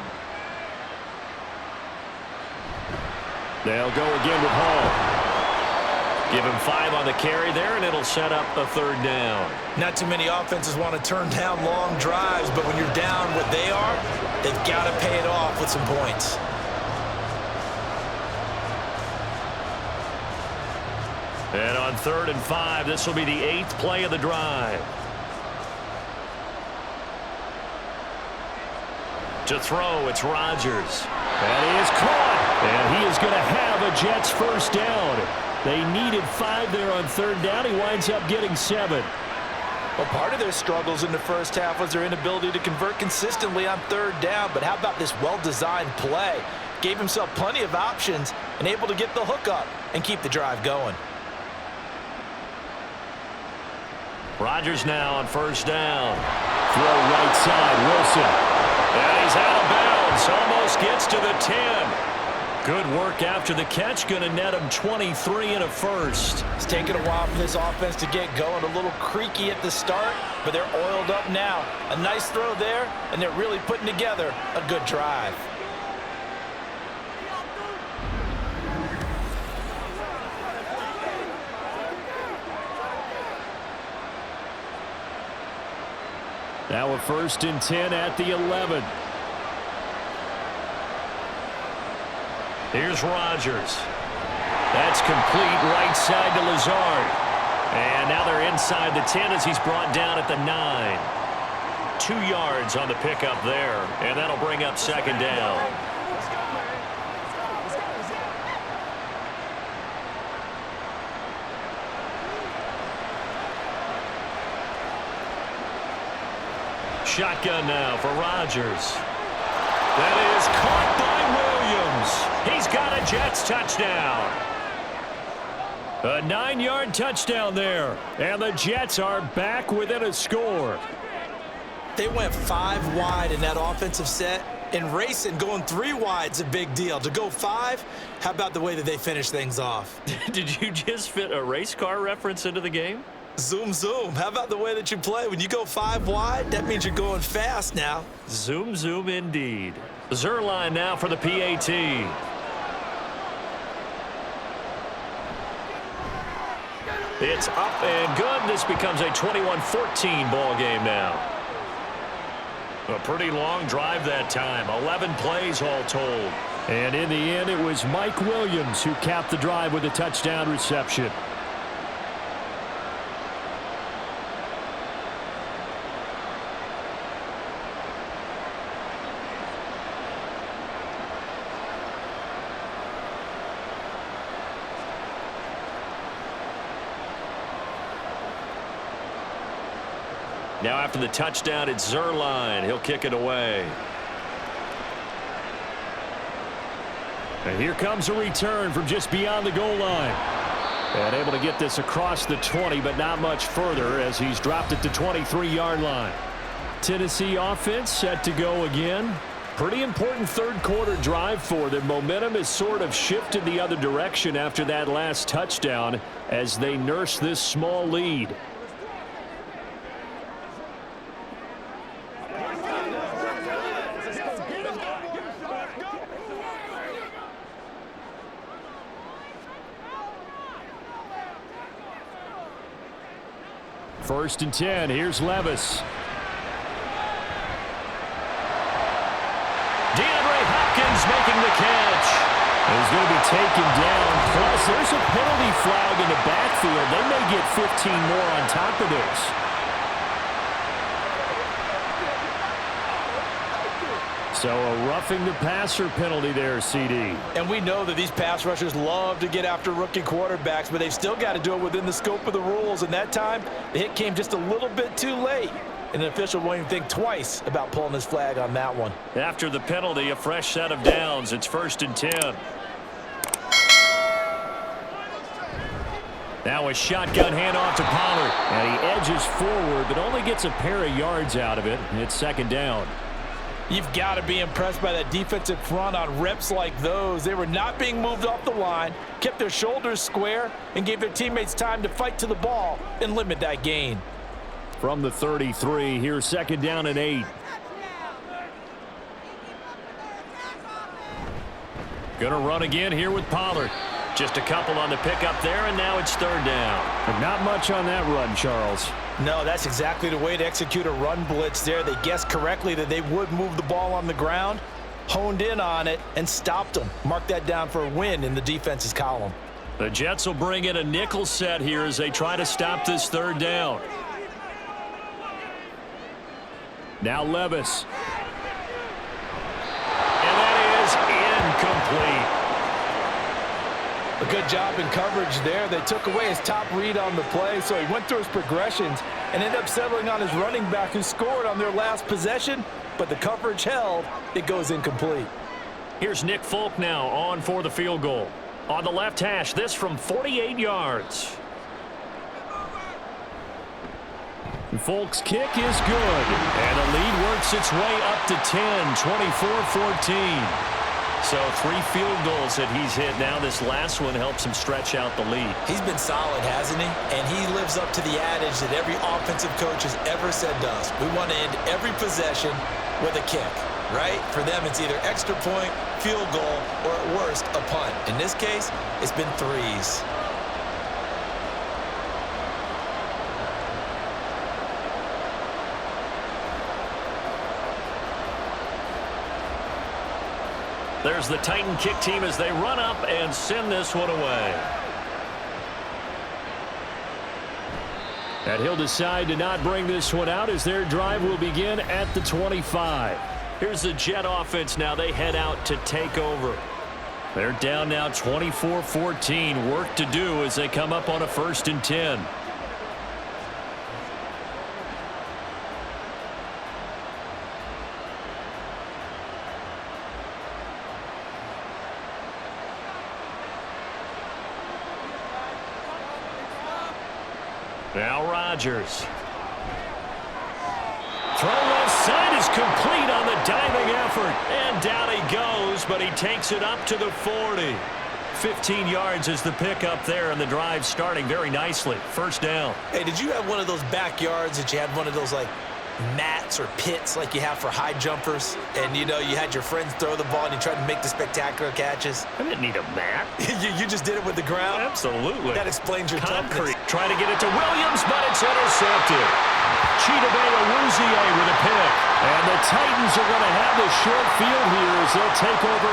They'll go again with Hall. Give him 5 on the carry there, and it'll set up a 3rd down. Not too many offenses want to turn down long drives, but when you're down what they are, they've got to pay it off with some points. And on 3rd and 5, this will be the 8th play of the drive. To throw, it's Rodgers. And he is caught. And he is going to have a Jets first down. They needed 5 there on 3rd down. He winds up getting 7. Well, part of their struggles in the first half was their inability to convert consistently on 3rd down. But how about this well-designed play? Gave himself plenty of options and able to get the hook up and keep the drive going. Rodgers now on 1st down. Throw right side, Wilson. And he's out of bounds. Almost gets to the 10. Good work after the catch. Going to net him 23 and a first. It's taken a while for this offense to get going. A little creaky at the start, but they're oiled up now. A nice throw there, and they're really putting together a good drive. Now a 1st and 10 at the 11. Here's Rodgers. That's complete right side to Lazard. And now they're inside the 10 as he's brought down at the 9. 2 yards on the pickup there, and that'll bring up 2nd down. Shotgun now for Rodgers. That is caught by Williams. He's got a Jets touchdown. A 9-yard touchdown there. And the Jets are back within a score. They went 5 wide in that offensive set, and racing going 3 wide is a big deal. To go 5, how about the way that they finish things off? Did you just fit a race car reference into the game? Zoom, zoom. How about the way that you play? When you go 5 wide, that means you're going fast now. Zoom, zoom indeed. Zerline now for the PAT. It's up and good. This becomes a 21-14 ball game now. A pretty long drive that time. 11 plays all told. And in the end, it was Mike Williams who capped the drive with a touchdown reception. Now after the touchdown, it's Zerline. He'll kick it away. And here comes a return from just beyond the goal line. And able to get this across the 20, but not much further as he's dropped it to 23-yard line. Tennessee offense set to go again. Pretty important 3rd quarter drive for them. Momentum has sort of shifted the other direction after that last touchdown as they nurse this small lead. First and 10. Here's Levis. DeAndre Hopkins making the catch. He's going to be taken down. Plus, there's a penalty flag in the backfield. They may get 15 more on top of this. So a roughing the passer penalty there, CD. And we know that these pass rushers love to get after rookie quarterbacks, but they've still got to do it within the scope of the rules. And that time, the hit came just a little bit too late. And an official won't even think twice about pulling his flag on that one. After the penalty, a fresh set of downs. It's 1st and 10. Now a shotgun handoff to Pollard. And he edges forward, but only gets a pair of yards out of it. It's 2nd down. You've got to be impressed by that defensive front on reps like those. They were not being moved off the line, kept their shoulders square, and gave their teammates time to fight to the ball and limit that gain. From the 33, here's 2nd down and 8. Gonna run again here with Pollard. Just a couple on the pickup there, and now it's 3rd down. But not much on that run, Charles. No, that's exactly the way to execute a run blitz there. They guessed correctly that they would move the ball on the ground, honed in on it, and stopped them. Mark that down for a win in the defense's column. The Jets will bring in a nickel set here as they try to stop this 3rd down. Now Levis. And that is incomplete. A good job in coverage there. They took away his top read on the play, so he went through his progressions and ended up settling on his running back who scored on their last possession, but the coverage held. It goes incomplete. Here's Nick Folk now on for the field goal. On the left hash, this from 48 yards. Folk's kick is good. And the lead works its way up to 10, 24-14. So 3 field goals that he's hit now. This last one helps him stretch out the lead. He's been solid, hasn't he? And he lives up to the adage that every offensive coach has ever said to us. We want to end every possession with a kick, right? For them, it's either extra point, field goal, or at worst, a punt. In this case, it's been 3s. There's the Titan kick team as they run up and send this one away. And he'll decide to not bring this one out as their drive will begin at the 25. Here's the Jet offense now. They head out to take over. They're down now 24-14. Work to do as they come up on a 1st and 10. Now Rodgers. Throw left side is complete on the diving effort. And down he goes, but he takes it up to the 40. 15 yards is the pickup there, and the drive starting very nicely. 1st down. Hey, did you have one of those backyards that you had one of those, like, mats or pits like you have for high jumpers? And, you know, you had your friends throw the ball and you tried to make the spectacular catches? I didn't need a mat. you just did it with the ground? Absolutely. That explains your Concrete. toughness. Trying to get it to Williams, but it's intercepted. Chidobe Awuzie with a pick. And the Titans are going to have the short field here as they'll take over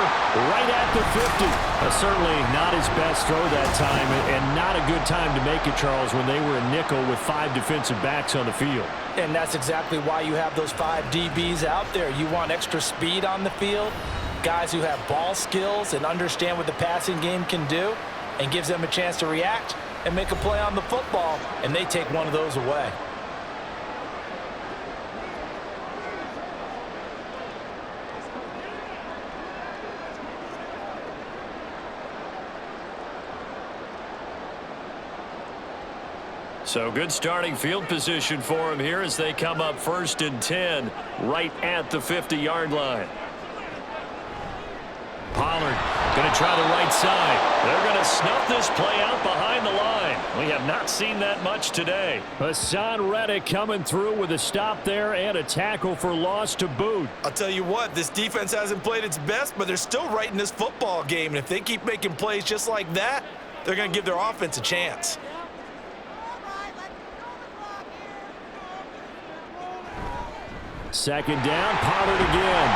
right at the 50. Certainly not his best throw that time, and not a good time to make it, Charles, when they were a nickel with 5 defensive backs on the field. And that's exactly why you have those 5 DBs out there. You want extra speed on the field, guys who have ball skills and understand what the passing game can do, and gives them a chance to react and make a play on the football, and they take one of those away. So good starting field position for him here as they come up 1st and 10 right at the 50-yard line. Pollard going to try the right side. They're going to snuff this play out behind the line. We have not seen that much today. Hassan Reddick coming through with a stop there and a tackle for loss to boot. I'll tell you what, this defense hasn't played its best, but they're still right in this football game. And if they keep making plays just like that, they're going to give their offense a chance. 2nd down, Pollard again.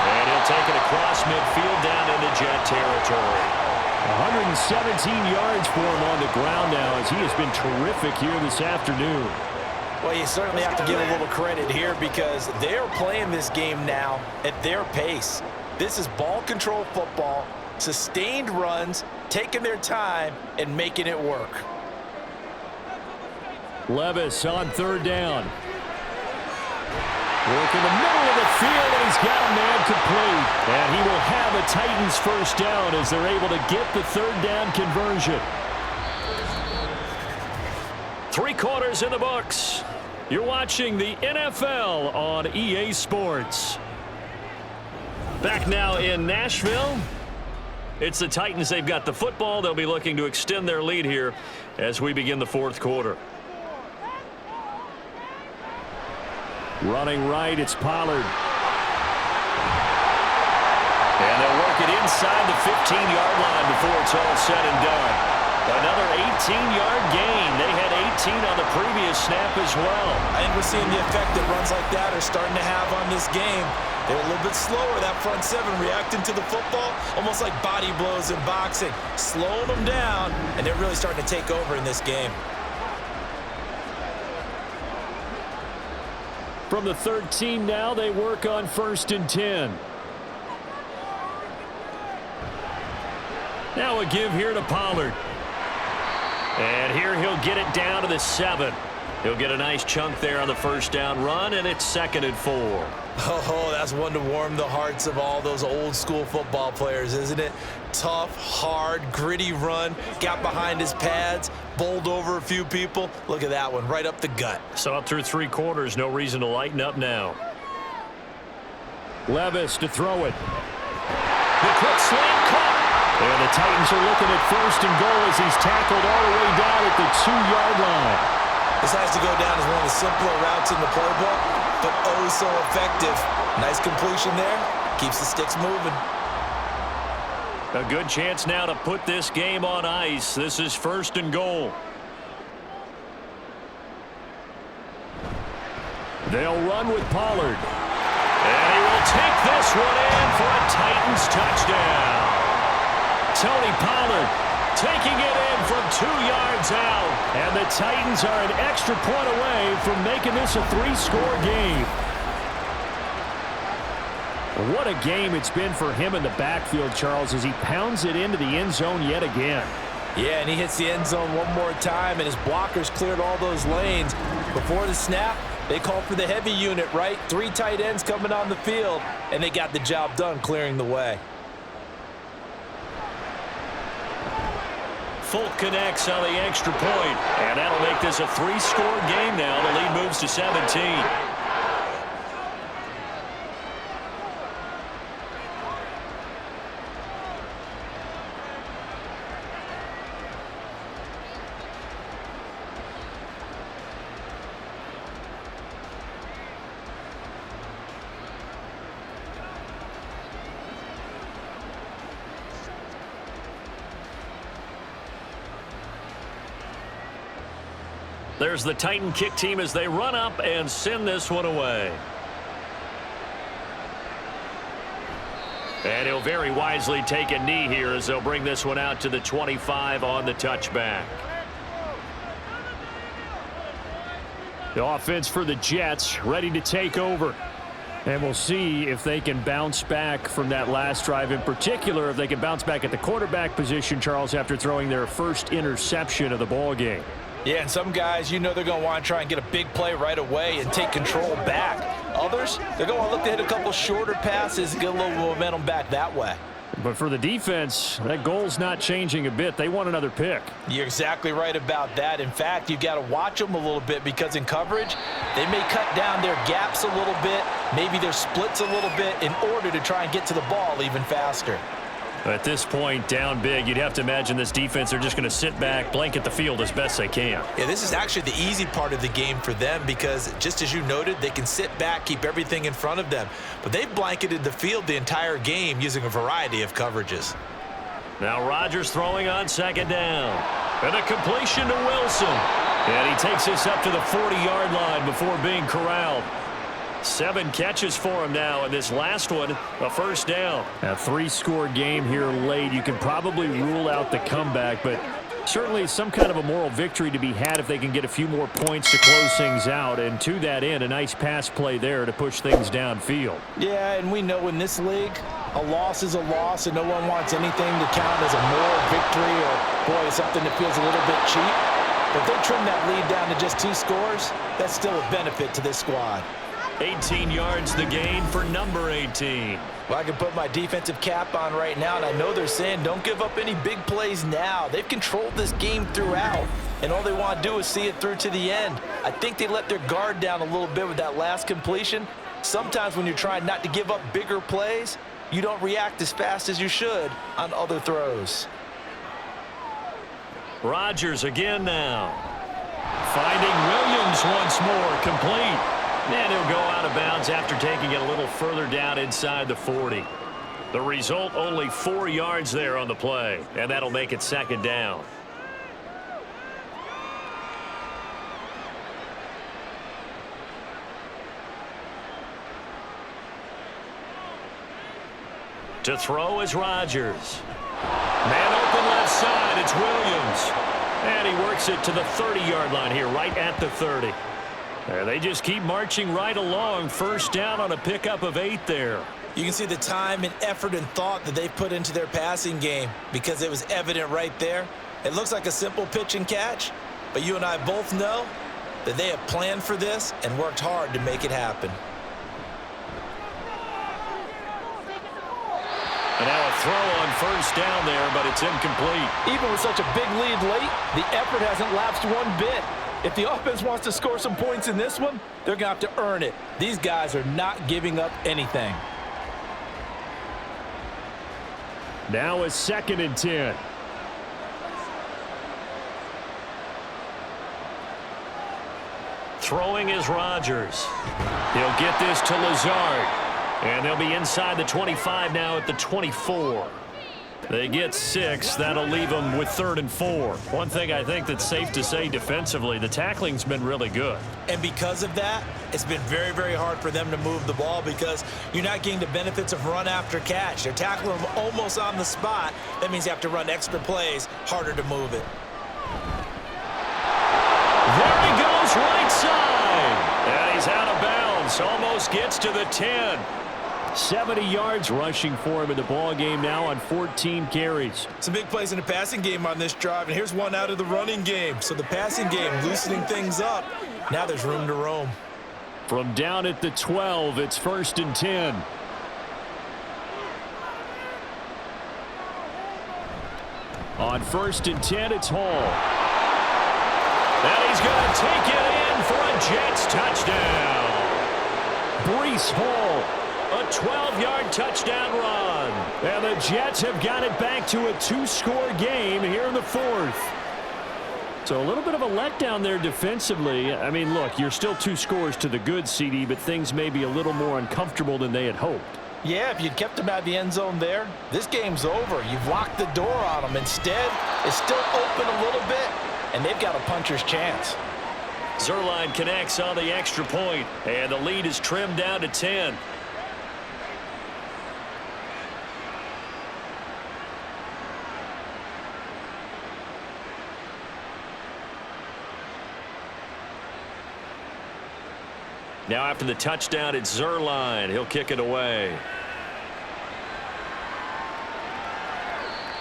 And he'll take it across midfield down into Jet territory. 117 yards for him on the ground now as he has been terrific here this afternoon. Well, you certainly have to give a little credit here because they're playing this game now at their pace. This is ball control football, sustained runs, taking their time, and making it work. Levis on third down. Work in the middle of the field, and he's got a man complete. And he will have a Titans first down as they're able to get the third down conversion. 3 quarters in the books. You're watching the NFL on EA Sports. Back now in Nashville. It's the Titans. They've got the football. They'll be looking to extend their lead here as we begin the fourth quarter. Running right, it's Pollard. And they'll work it inside the 15-yard line before it's all said and done. Another 18-yard gain. They had 18 on the previous snap as well. I think we're seeing the effect that runs like that are starting to have on this game. They're a little bit slower, that front seven, reacting to the football, almost like body blows in boxing, slowing them down, and they're really starting to take over in this game. From the 13 now, they work on 1st and 10. Now a give here to Pollard. And here he'll get it down to the 7. He'll get a nice chunk there on the first down run, and it's 2nd and 4. Oh, that's one to warm the hearts of all those old school football players, isn't it? Tough, hard, gritty run, got behind his pads, bowled over a few people. Look at that one, right up the gut. Saw it through 3 quarters, no reason to lighten up now. Levis to throw it. The quick slant caught. And the Titans are looking at 1st and goal as he's tackled all the way down at the 2-yard line. This has to go down as one of the simpler routes in the playbook, but oh so effective. Nice completion there. Keeps the sticks moving. A good chance now to put this game on ice. This is 1st and goal. They'll run with Pollard. And he will take this one in for a Titans touchdown. Tony Pollard taking it in from 2 yards out. And the Titans are an extra point away from making this a 3-score game. What a game it's been for him in the backfield, Charles, as he pounds it into the end zone yet again. Yeah, and he hits the end zone one more time, and his blockers cleared all those lanes. Before the snap, they called for the heavy unit, right? 3 tight ends coming on the field, and they got the job done clearing the way. Folk connects on the extra point, and that'll make this a 3-score game now. The lead moves to 17. There's the Titan kick team as they run up and send this one away. And he'll very wisely take a knee here as they'll bring this one out to the 25 on the touchback. The offense for the Jets ready to take over. And we'll see if they can bounce back from that last drive, in particular if they can bounce back at the quarterback position, Charles, after throwing their first interception of the ball game. Yeah, and some guys, you know they're going to want to try and get a big play right away and take control back. Others, they're going to look to hit a couple shorter passes and get a little momentum back that way. But for the defense, that goal's not changing a bit. They want another pick. You're exactly right about that. In fact, you've got to watch them a little bit because in coverage, they may cut down their gaps a little bit, maybe their splits a little bit in order to try and get to the ball even faster. At this point, down big, you'd have to imagine this defense are just going to sit back, blanket the field as best they can. Yeah, this is actually the easy part of the game for them because, just as you noted, they can sit back, keep everything in front of them. But they've blanketed the field the entire game using a variety of coverages. Now Rodgers throwing on 2nd down. And a completion to Wilson. And he takes this up to the 40-yard line before being corralled. 7 catches for him now, and this last one, a first down. A 3-score game here late. You can probably rule out the comeback, but certainly some kind of a moral victory to be had if they can get a few more points to close things out. And to that end, a nice pass play there to push things downfield. Yeah, and we know in this league, a loss is a loss, and no one wants anything to count as a moral victory or, boy, something that feels a little bit cheap. But if they trim that lead down to just 2 scores, that's still a benefit to this squad. 18 yards the gain for number 18. Well, I can put my defensive cap on right now, and I know they're saying don't give up any big plays now. They've controlled this game throughout, and all they want to do is see it through to the end. I think they let their guard down a little bit with that last completion. Sometimes when you're trying not to give up bigger plays, you don't react as fast as you should on other throws. Rodgers again now. Finding Williams once more, complete. And he'll go out of bounds after taking it a little further down inside the 40. The result, only 4 yards there on the play, and that'll make it second down. To throw is Rodgers. Man open left side, it's Williams. And he works it to the 30-yard line here, right at the 30. They just keep marching right along. First down on a pickup of 8 there. You can see the time and effort and thought that they've put into their passing game because it was evident right there. It looks like a simple pitch and catch, but you and I both know that they have planned for this and worked hard to make it happen. And now a throw on first down there, but it's incomplete. Even with such a big lead late, the effort hasn't lapsed one bit. If the offense wants to score some points in this one, they're going to have to earn it. These guys are not giving up anything. Now a 2nd and 10. Throwing is Rodgers. He'll get this to Lazard. And they'll be inside the 25 now at the 24. They get 6. That'll leave them with 3rd and 4. One thing I think that's safe to say defensively, the tackling's been really good. And because of that, it's been very, very hard for them to move the ball because you're not getting the benefits of run after catch. They're tackling them almost on the spot. That means you have to run extra plays, harder to move it. There he goes, right side. And he's out of bounds. Almost gets to the 10. 70 yards rushing for him in the ball game now on 14 carries. Some big plays in the passing game on this drive, and here's one out of the running game. So the passing game loosening things up. Now there's room to roam. From down at the 12, it's 1st and 10. On 1st and 10, it's Hall. And he's going to take it in for a Jets touchdown. Breece Hall. A 12-yard touchdown run. And the Jets have got it back to a 2-score game here in the 4th. So a little bit of a letdown there defensively. I mean, look, you're still 2 scores to the good, CD, but things may be a little more uncomfortable than they had hoped. Yeah, if you'd kept them out of the end zone there, this game's over. You've locked the door on them. Instead, it's still open a little bit, and they've got a puncher's chance. Zuerlein connects on the extra point, and the lead is trimmed down to 10. Now after the touchdown, it's Zuerlein. He'll kick it away.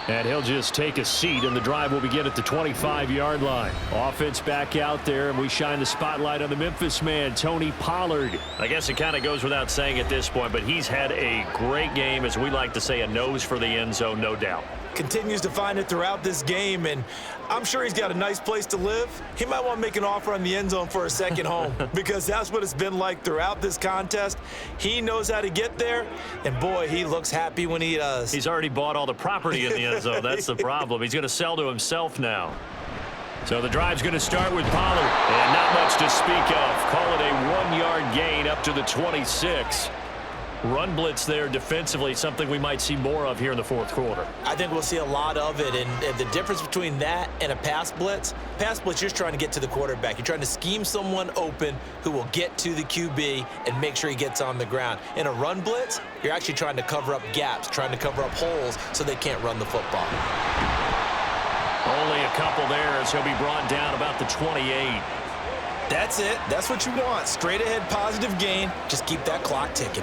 And he'll just take a seat, and the drive will begin at the 25-yard line. Offense back out there, and we shine the spotlight on the Memphis man, Tony Pollard. I guess it kind of goes without saying at this point, but he's had a great game, as we like to say, a nose for the end zone, no doubt. Continues to find it throughout this game, and I'm sure he's got a nice place to live. He might want to make an offer on the end zone for a second home because that's what it's been like throughout this contest. He knows how to get there, and boy, he looks happy when he does. He's already bought all the property in the end zone. That's the problem. He's going to sell to himself now. So the drive's going to start with Pollard, and not much to speak of. Call it a 1-yard gain up to the 26. run blitz there defensively, something we might see more of here in the fourth quarter. I think we'll see a lot of it, and the difference between that and a pass blitz, you're just trying to get to the quarterback. You're trying to scheme someone open who will get to the QB and make sure he gets on the ground. In a run blitz, you're actually trying to cover up gaps, trying to cover up holes so they can't run the football. Only a couple there as he'll be brought down about the 28. That's it. That's what you want. Straight ahead positive gain. Just keep that clock ticking.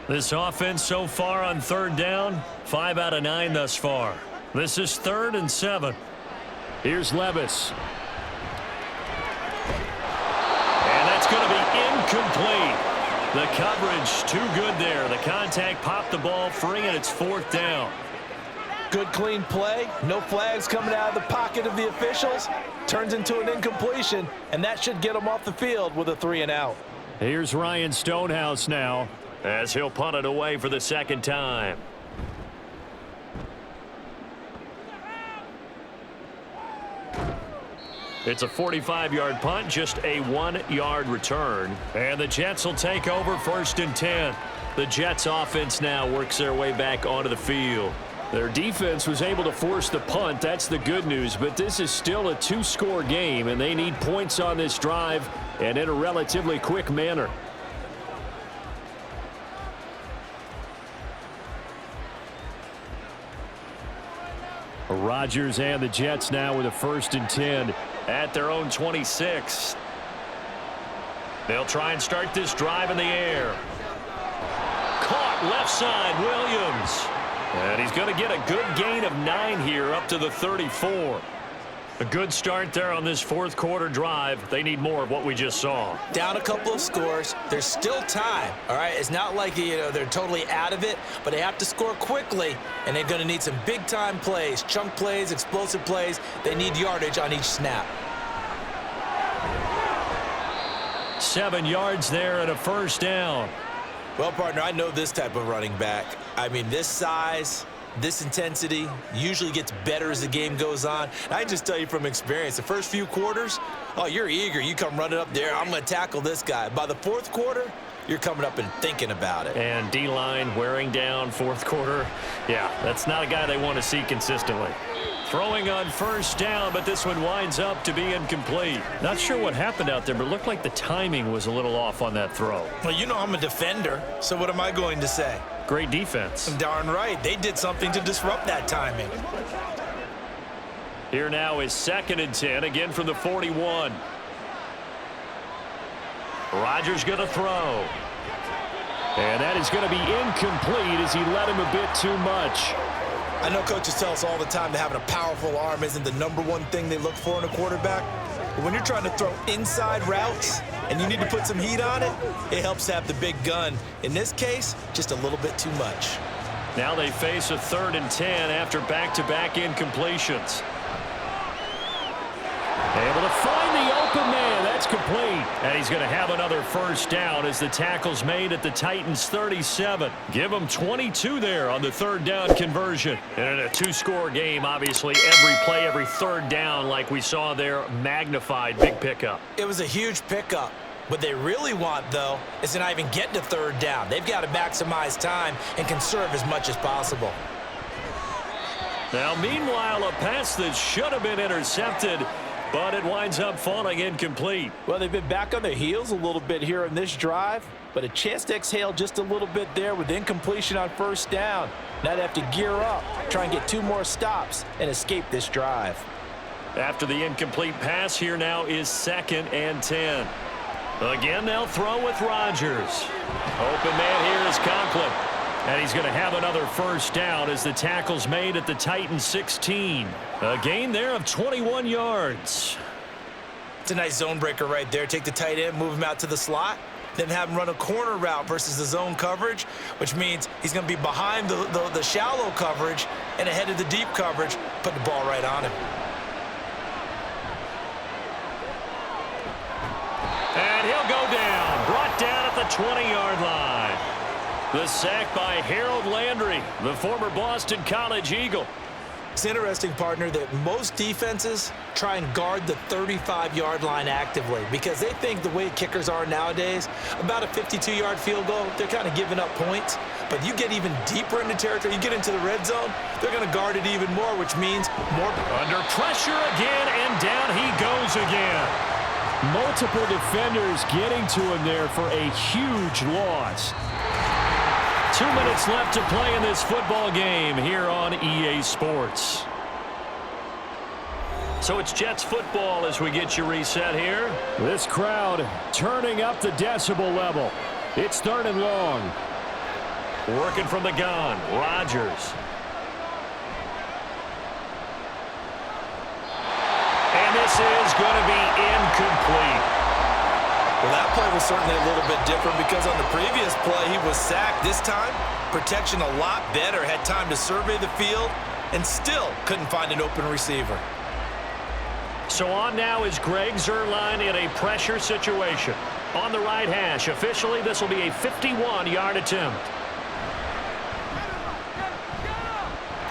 This offense so far on third down, 5 out of 9 thus far. This is 3rd and 7. Here's Levis. And that's going to be incomplete. The coverage too good there. The contact popped the ball free, and it's 4th down. Good, clean play. No flags coming out of the pocket of the officials. Turns into an incompletion, and that should get them off the field with a 3-and-out. Here's Ryan Stonehouse now as he'll punt it away for the 2nd time. It's a 45-yard punt, just a 1-yard return. And the Jets will take over 1st and 10. The Jets offense now works their way back onto the field. Their defense was able to force the punt. That's the good news. But this is still a 2-score game, and they need points on this drive and in a relatively quick manner. Rodgers and the Jets now with a 1st and 10 at their own 26. They'll try and start this drive in the air. Caught left side, Williams. And he's going to get a good gain of 9 here up to the 34. A good start there on this 4th quarter drive. They need more of what we just saw. Down a couple of scores. There's still time, all right? It's not like, they're totally out of it, but they have to score quickly, and they're going to need some big-time plays, chunk plays, explosive plays. They need yardage on each snap. 7 yards there and a 1st down. Well, partner, I know this type of running back. I mean, this size, this intensity usually gets better as the game goes on. And I can just tell you from experience, the first few quarters, oh, you're eager. You come running up there, I'm going to tackle this guy. By the 4th quarter, you're coming up and thinking about it. And D-line wearing down 4th quarter. Yeah, that's not a guy they want to see consistently. Throwing on 1st down, but this one winds up to be incomplete. Not sure what happened out there, but it looked like the timing was a little off on that throw. Well, you know I'm a defender, so what am I going to say? Great defense. Darn right. They did something to disrupt that timing. Here now is 2nd and 10, again from the 41. Rodgers going to throw. And that is going to be incomplete as he led him a bit too much. I know coaches tell us all the time that having a powerful arm isn't the #1 thing they look for in a quarterback. But when you're trying to throw inside routes and you need to put some heat on it, it helps to have the big gun. In this case, just a little bit too much. Now they face a 3rd and 10 after back-to-back incompletions. Able to find the open man. That's complete. And he's going to have another 1st down as the tackle's made at the Titans' 37. Give them 22 there on the 3rd down conversion. And in a 2-score game, obviously, every play, every 3rd down, like we saw there, magnified. Big pickup. It was a huge pickup. What they really want, though, is to not even get to 3rd down. They've got to maximize time and conserve as much as possible. Now, meanwhile, a pass that should have been intercepted, but it winds up falling incomplete. Well, they've been back on their heels a little bit here in this drive, but a chance to exhale just a little bit there with incompletion on 1st down. Now they have to gear up, try and get 2 more stops, and escape this drive. After the incomplete pass, here now is 2nd and 10. Again, they'll throw with Rodgers. Open man here is Conklin. And he's going to have another 1st down as the tackle's made at the Titans' 16. A gain there of 21 yards. It's a nice zone breaker right there. Take the tight end, move him out to the slot, then have him run a corner route versus the zone coverage, which means he's going to be behind the shallow coverage and ahead of the deep coverage. Put the ball right on him. And he'll go down. Brought down at the 20-yard line. The sack by Harold Landry, the former Boston College Eagle. It's interesting, partner, that most defenses try and guard the 35-yard line actively because they think the way kickers are nowadays, about a 52-yard field goal, they're kind of giving up points. But you get even deeper into territory, you get into the red zone, they're going to guard it even more, which means more. Under pressure again, and down he goes again. Multiple defenders getting to him there for a huge loss. 2 minutes left to play in this football game here on EA Sports. So it's Jets football as we get you reset here. This crowd turning up the decibel level. It's 3rd and long. Working from the gun, Rodgers. And this is going to be incomplete. Well, that play was certainly a little bit different because on the previous play, he was sacked. This time, protection a lot better, had time to survey the field, and still couldn't find an open receiver. So on now is Greg Zuerlein in a pressure situation. On the right hash, officially, this will be a 51-yard attempt.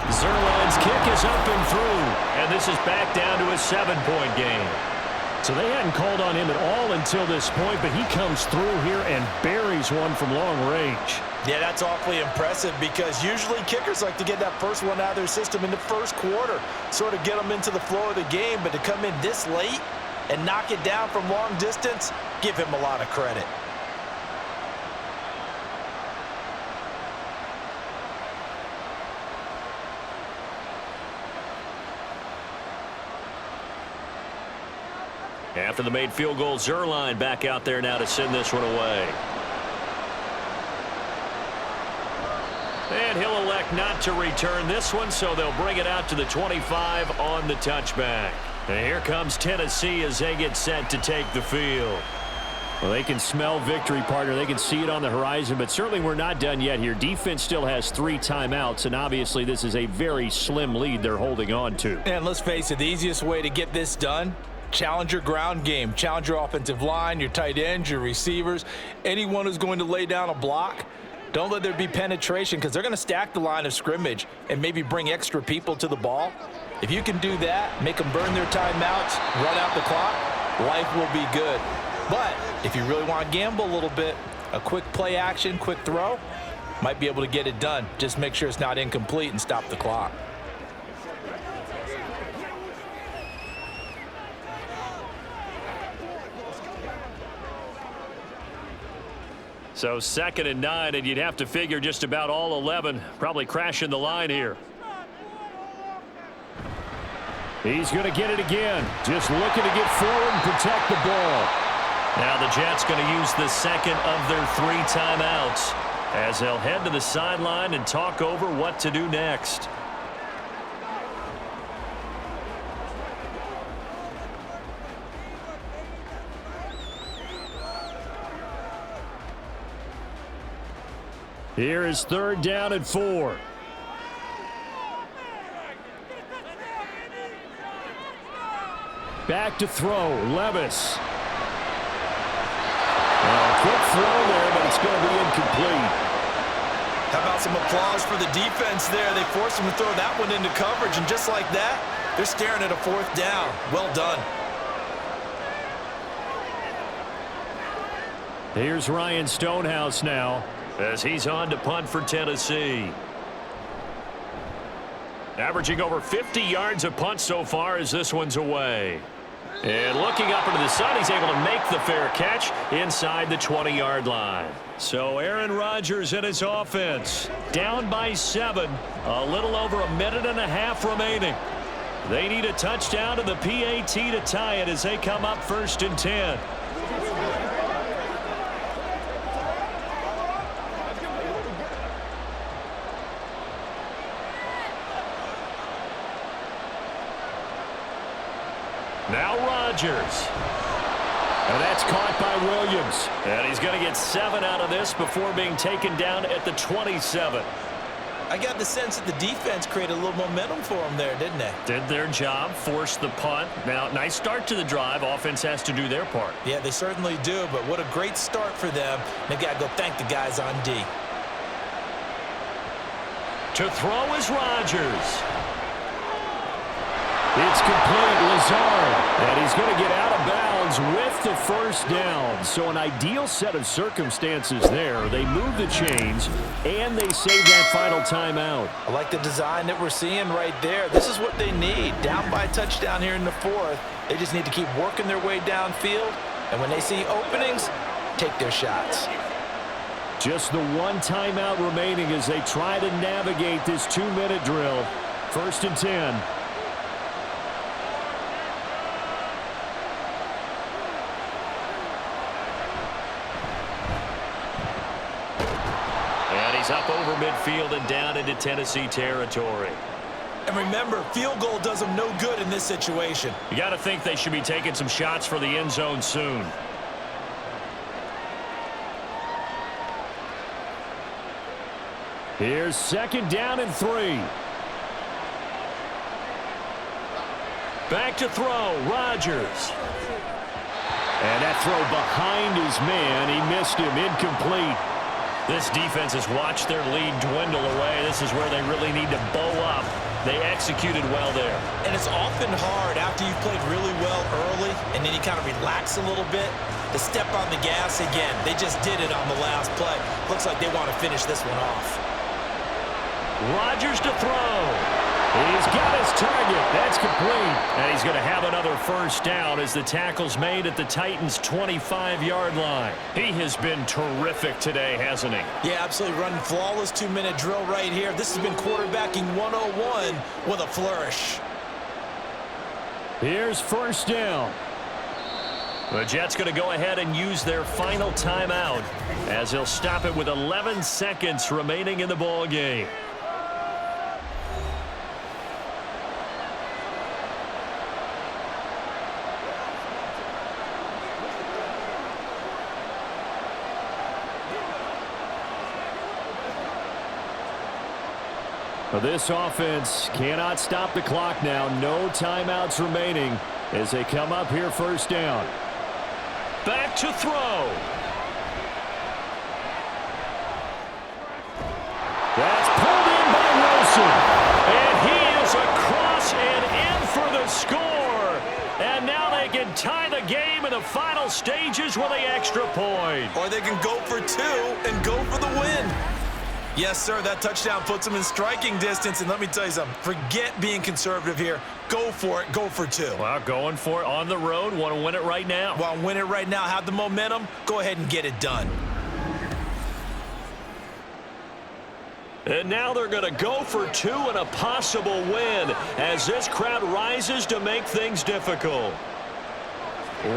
Zuerlein's kick is up and through, and this is back down to a 7-point game. So they hadn't called on him at all until this point, but he comes through here and buries one from long range. Yeah, that's awfully impressive because usually kickers like to get that first one out of their system in the first quarter, sort of get them into the flow of the game, but to come in this late and knock it down from long distance, give him a lot of credit. After the made field goal, Zuerlein back out there now to send this one away. And he'll elect not to return this one, so they'll bring it out to the 25 on the touchback. And here comes Tennessee as they get set to take the field. Well, they can smell victory, partner. They can see it on the horizon, but certainly we're not done yet here. Defense still has 3 timeouts, and obviously this is a very slim lead they're holding on to. And let's face it, the easiest way to get this done, challenge your ground game. Challenge your offensive line, your tight ends, your receivers, anyone who's going to lay down a block. Don't let there be penetration because they're going to stack the line of scrimmage and maybe bring extra people to the ball. If you can do that, make them burn their timeouts, run out the clock, life will be good. But if you really want to gamble a little bit, a quick play action, quick throw, might be able to get it done. Just make sure it's not incomplete and stop the clock. So 2nd and 9, and you'd have to figure just about all 11 probably crashing the line here. He's going to get it again. Just looking to get forward and protect the ball. Now the Jets going to use the second of their 3 timeouts as they'll head to the sideline and talk over what to do next. Here is 3rd down and 4. Back to throw, Levis. Quick throw there, but it's going to be incomplete. How about some applause for the defense there? They forced him to throw that one into coverage, and just like that, they're staring at a 4th down. Well done. Here's Ryan Stonehouse now, as he's on to punt for Tennessee. Averaging over 50 yards a punt so far as this one's away. And looking up into the sun, he's able to make the fair catch inside the 20-yard line. So Aaron Rodgers and his offense down by 7. A little over a minute and a half remaining. They need a touchdown to the PAT to tie it as they come up 1st and 10. Now Rodgers. And that's caught by Williams. And he's going to get 7 out of this before being taken down at the 27. I got the sense that the defense created a little momentum for them there, didn't they? Did their job, forced the punt. Now, nice start to the drive. Offense has to do their part. Yeah, they certainly do, but what a great start for them. They've got to go thank the guys on D. To throw is Rodgers. It's complete. Lazard. And he's going to get out of bounds with the first down. So an ideal set of circumstances there. They move the chains, and they save that final timeout. I like the design that we're seeing right there. This is what they need. Down by a touchdown here in the fourth. They just need to keep working their way downfield. And when they see openings, take their shots. Just the one timeout remaining as they try to navigate this 2-minute drill. 1st and 10. Up over midfield and down into Tennessee territory. And remember, field goal does them no good in this situation. You got to think they should be taking some shots for the end zone soon. Here's 2nd down and 3. Back to throw, Rodgers. And that throw behind his man, he missed him, incomplete. This defense has watched their lead dwindle away. This is where they really need to bow up. They executed well there. And it's often hard after you've played really well early and then you kind of relax a little bit to step on the gas again. They just did it on the last play. Looks like they want to finish this one off. Rodgers to throw. He's got his target. That's complete. And he's going to have another first down as the tackle's made at the Titans' 25-yard line. He has been terrific today, hasn't he? Yeah, absolutely. Running flawless 2-minute drill right here. This has been quarterbacking 101 with a flourish. Here's 1st down. The Jets going to go ahead and use their final timeout as they'll stop it with 11 seconds remaining in the ball game. This offense cannot stop the clock now. No timeouts remaining as they come up here 1st down. Back to throw. That's pulled in by Wilson. And he is across and in for the score. And now they can tie the game in the final stages with the extra point. Or they can go for 2 and go for the win. Yes, sir, that touchdown puts them in striking distance. And let me tell you something, forget being conservative here. Go for it, go for 2. Well, going for it on the road. Want to win it right now. Well, win it right now, have the momentum, go ahead and get it done. And now they're going to go for 2 and a possible win as this crowd rises to make things difficult.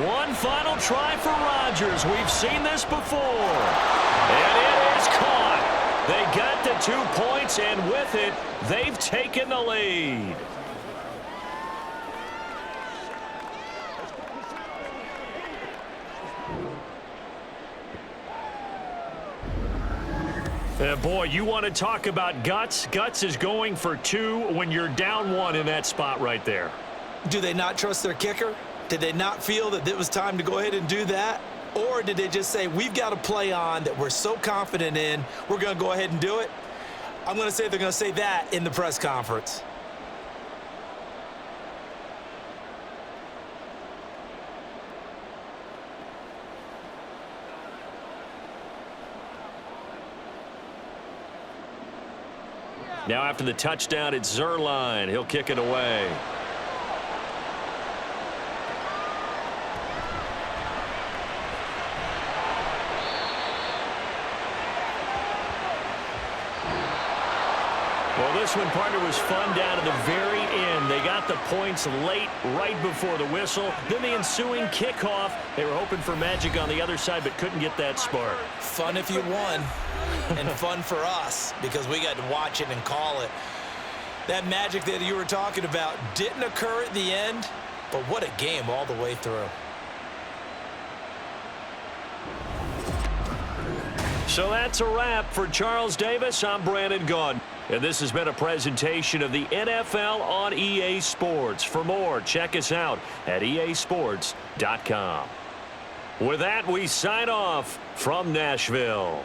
One final try for Rodgers. We've seen this before. And it is caught. They got the 2 points, and with it, they've taken the lead. Boy, you want to talk about guts? Guts is going for 2 when you're down 1 in that spot right there. Do they not trust their kicker? Did they not feel that it was time to go ahead and do that? Or did they just say, we've got a play on that we're so confident in, we're going to go ahead and do it? I'm going to say they're going to say that in the press conference. Now after the touchdown, it's Zerline. He'll kick it away. Well, this one, partner, was fun down to the very end. They got the points late, right before the whistle. Then the ensuing kickoff. They were hoping for magic on the other side, but couldn't get that spark. Fun if you won, and fun for us because we got to watch it and call it. That magic that you were talking about didn't occur at the end, but what a game all the way through. So that's a wrap for Charles Davis. I'm Brandon Gaudin. And this has been a presentation of the NFL on EA Sports. For more, check us out at easports.com. With that, we sign off from Nashville.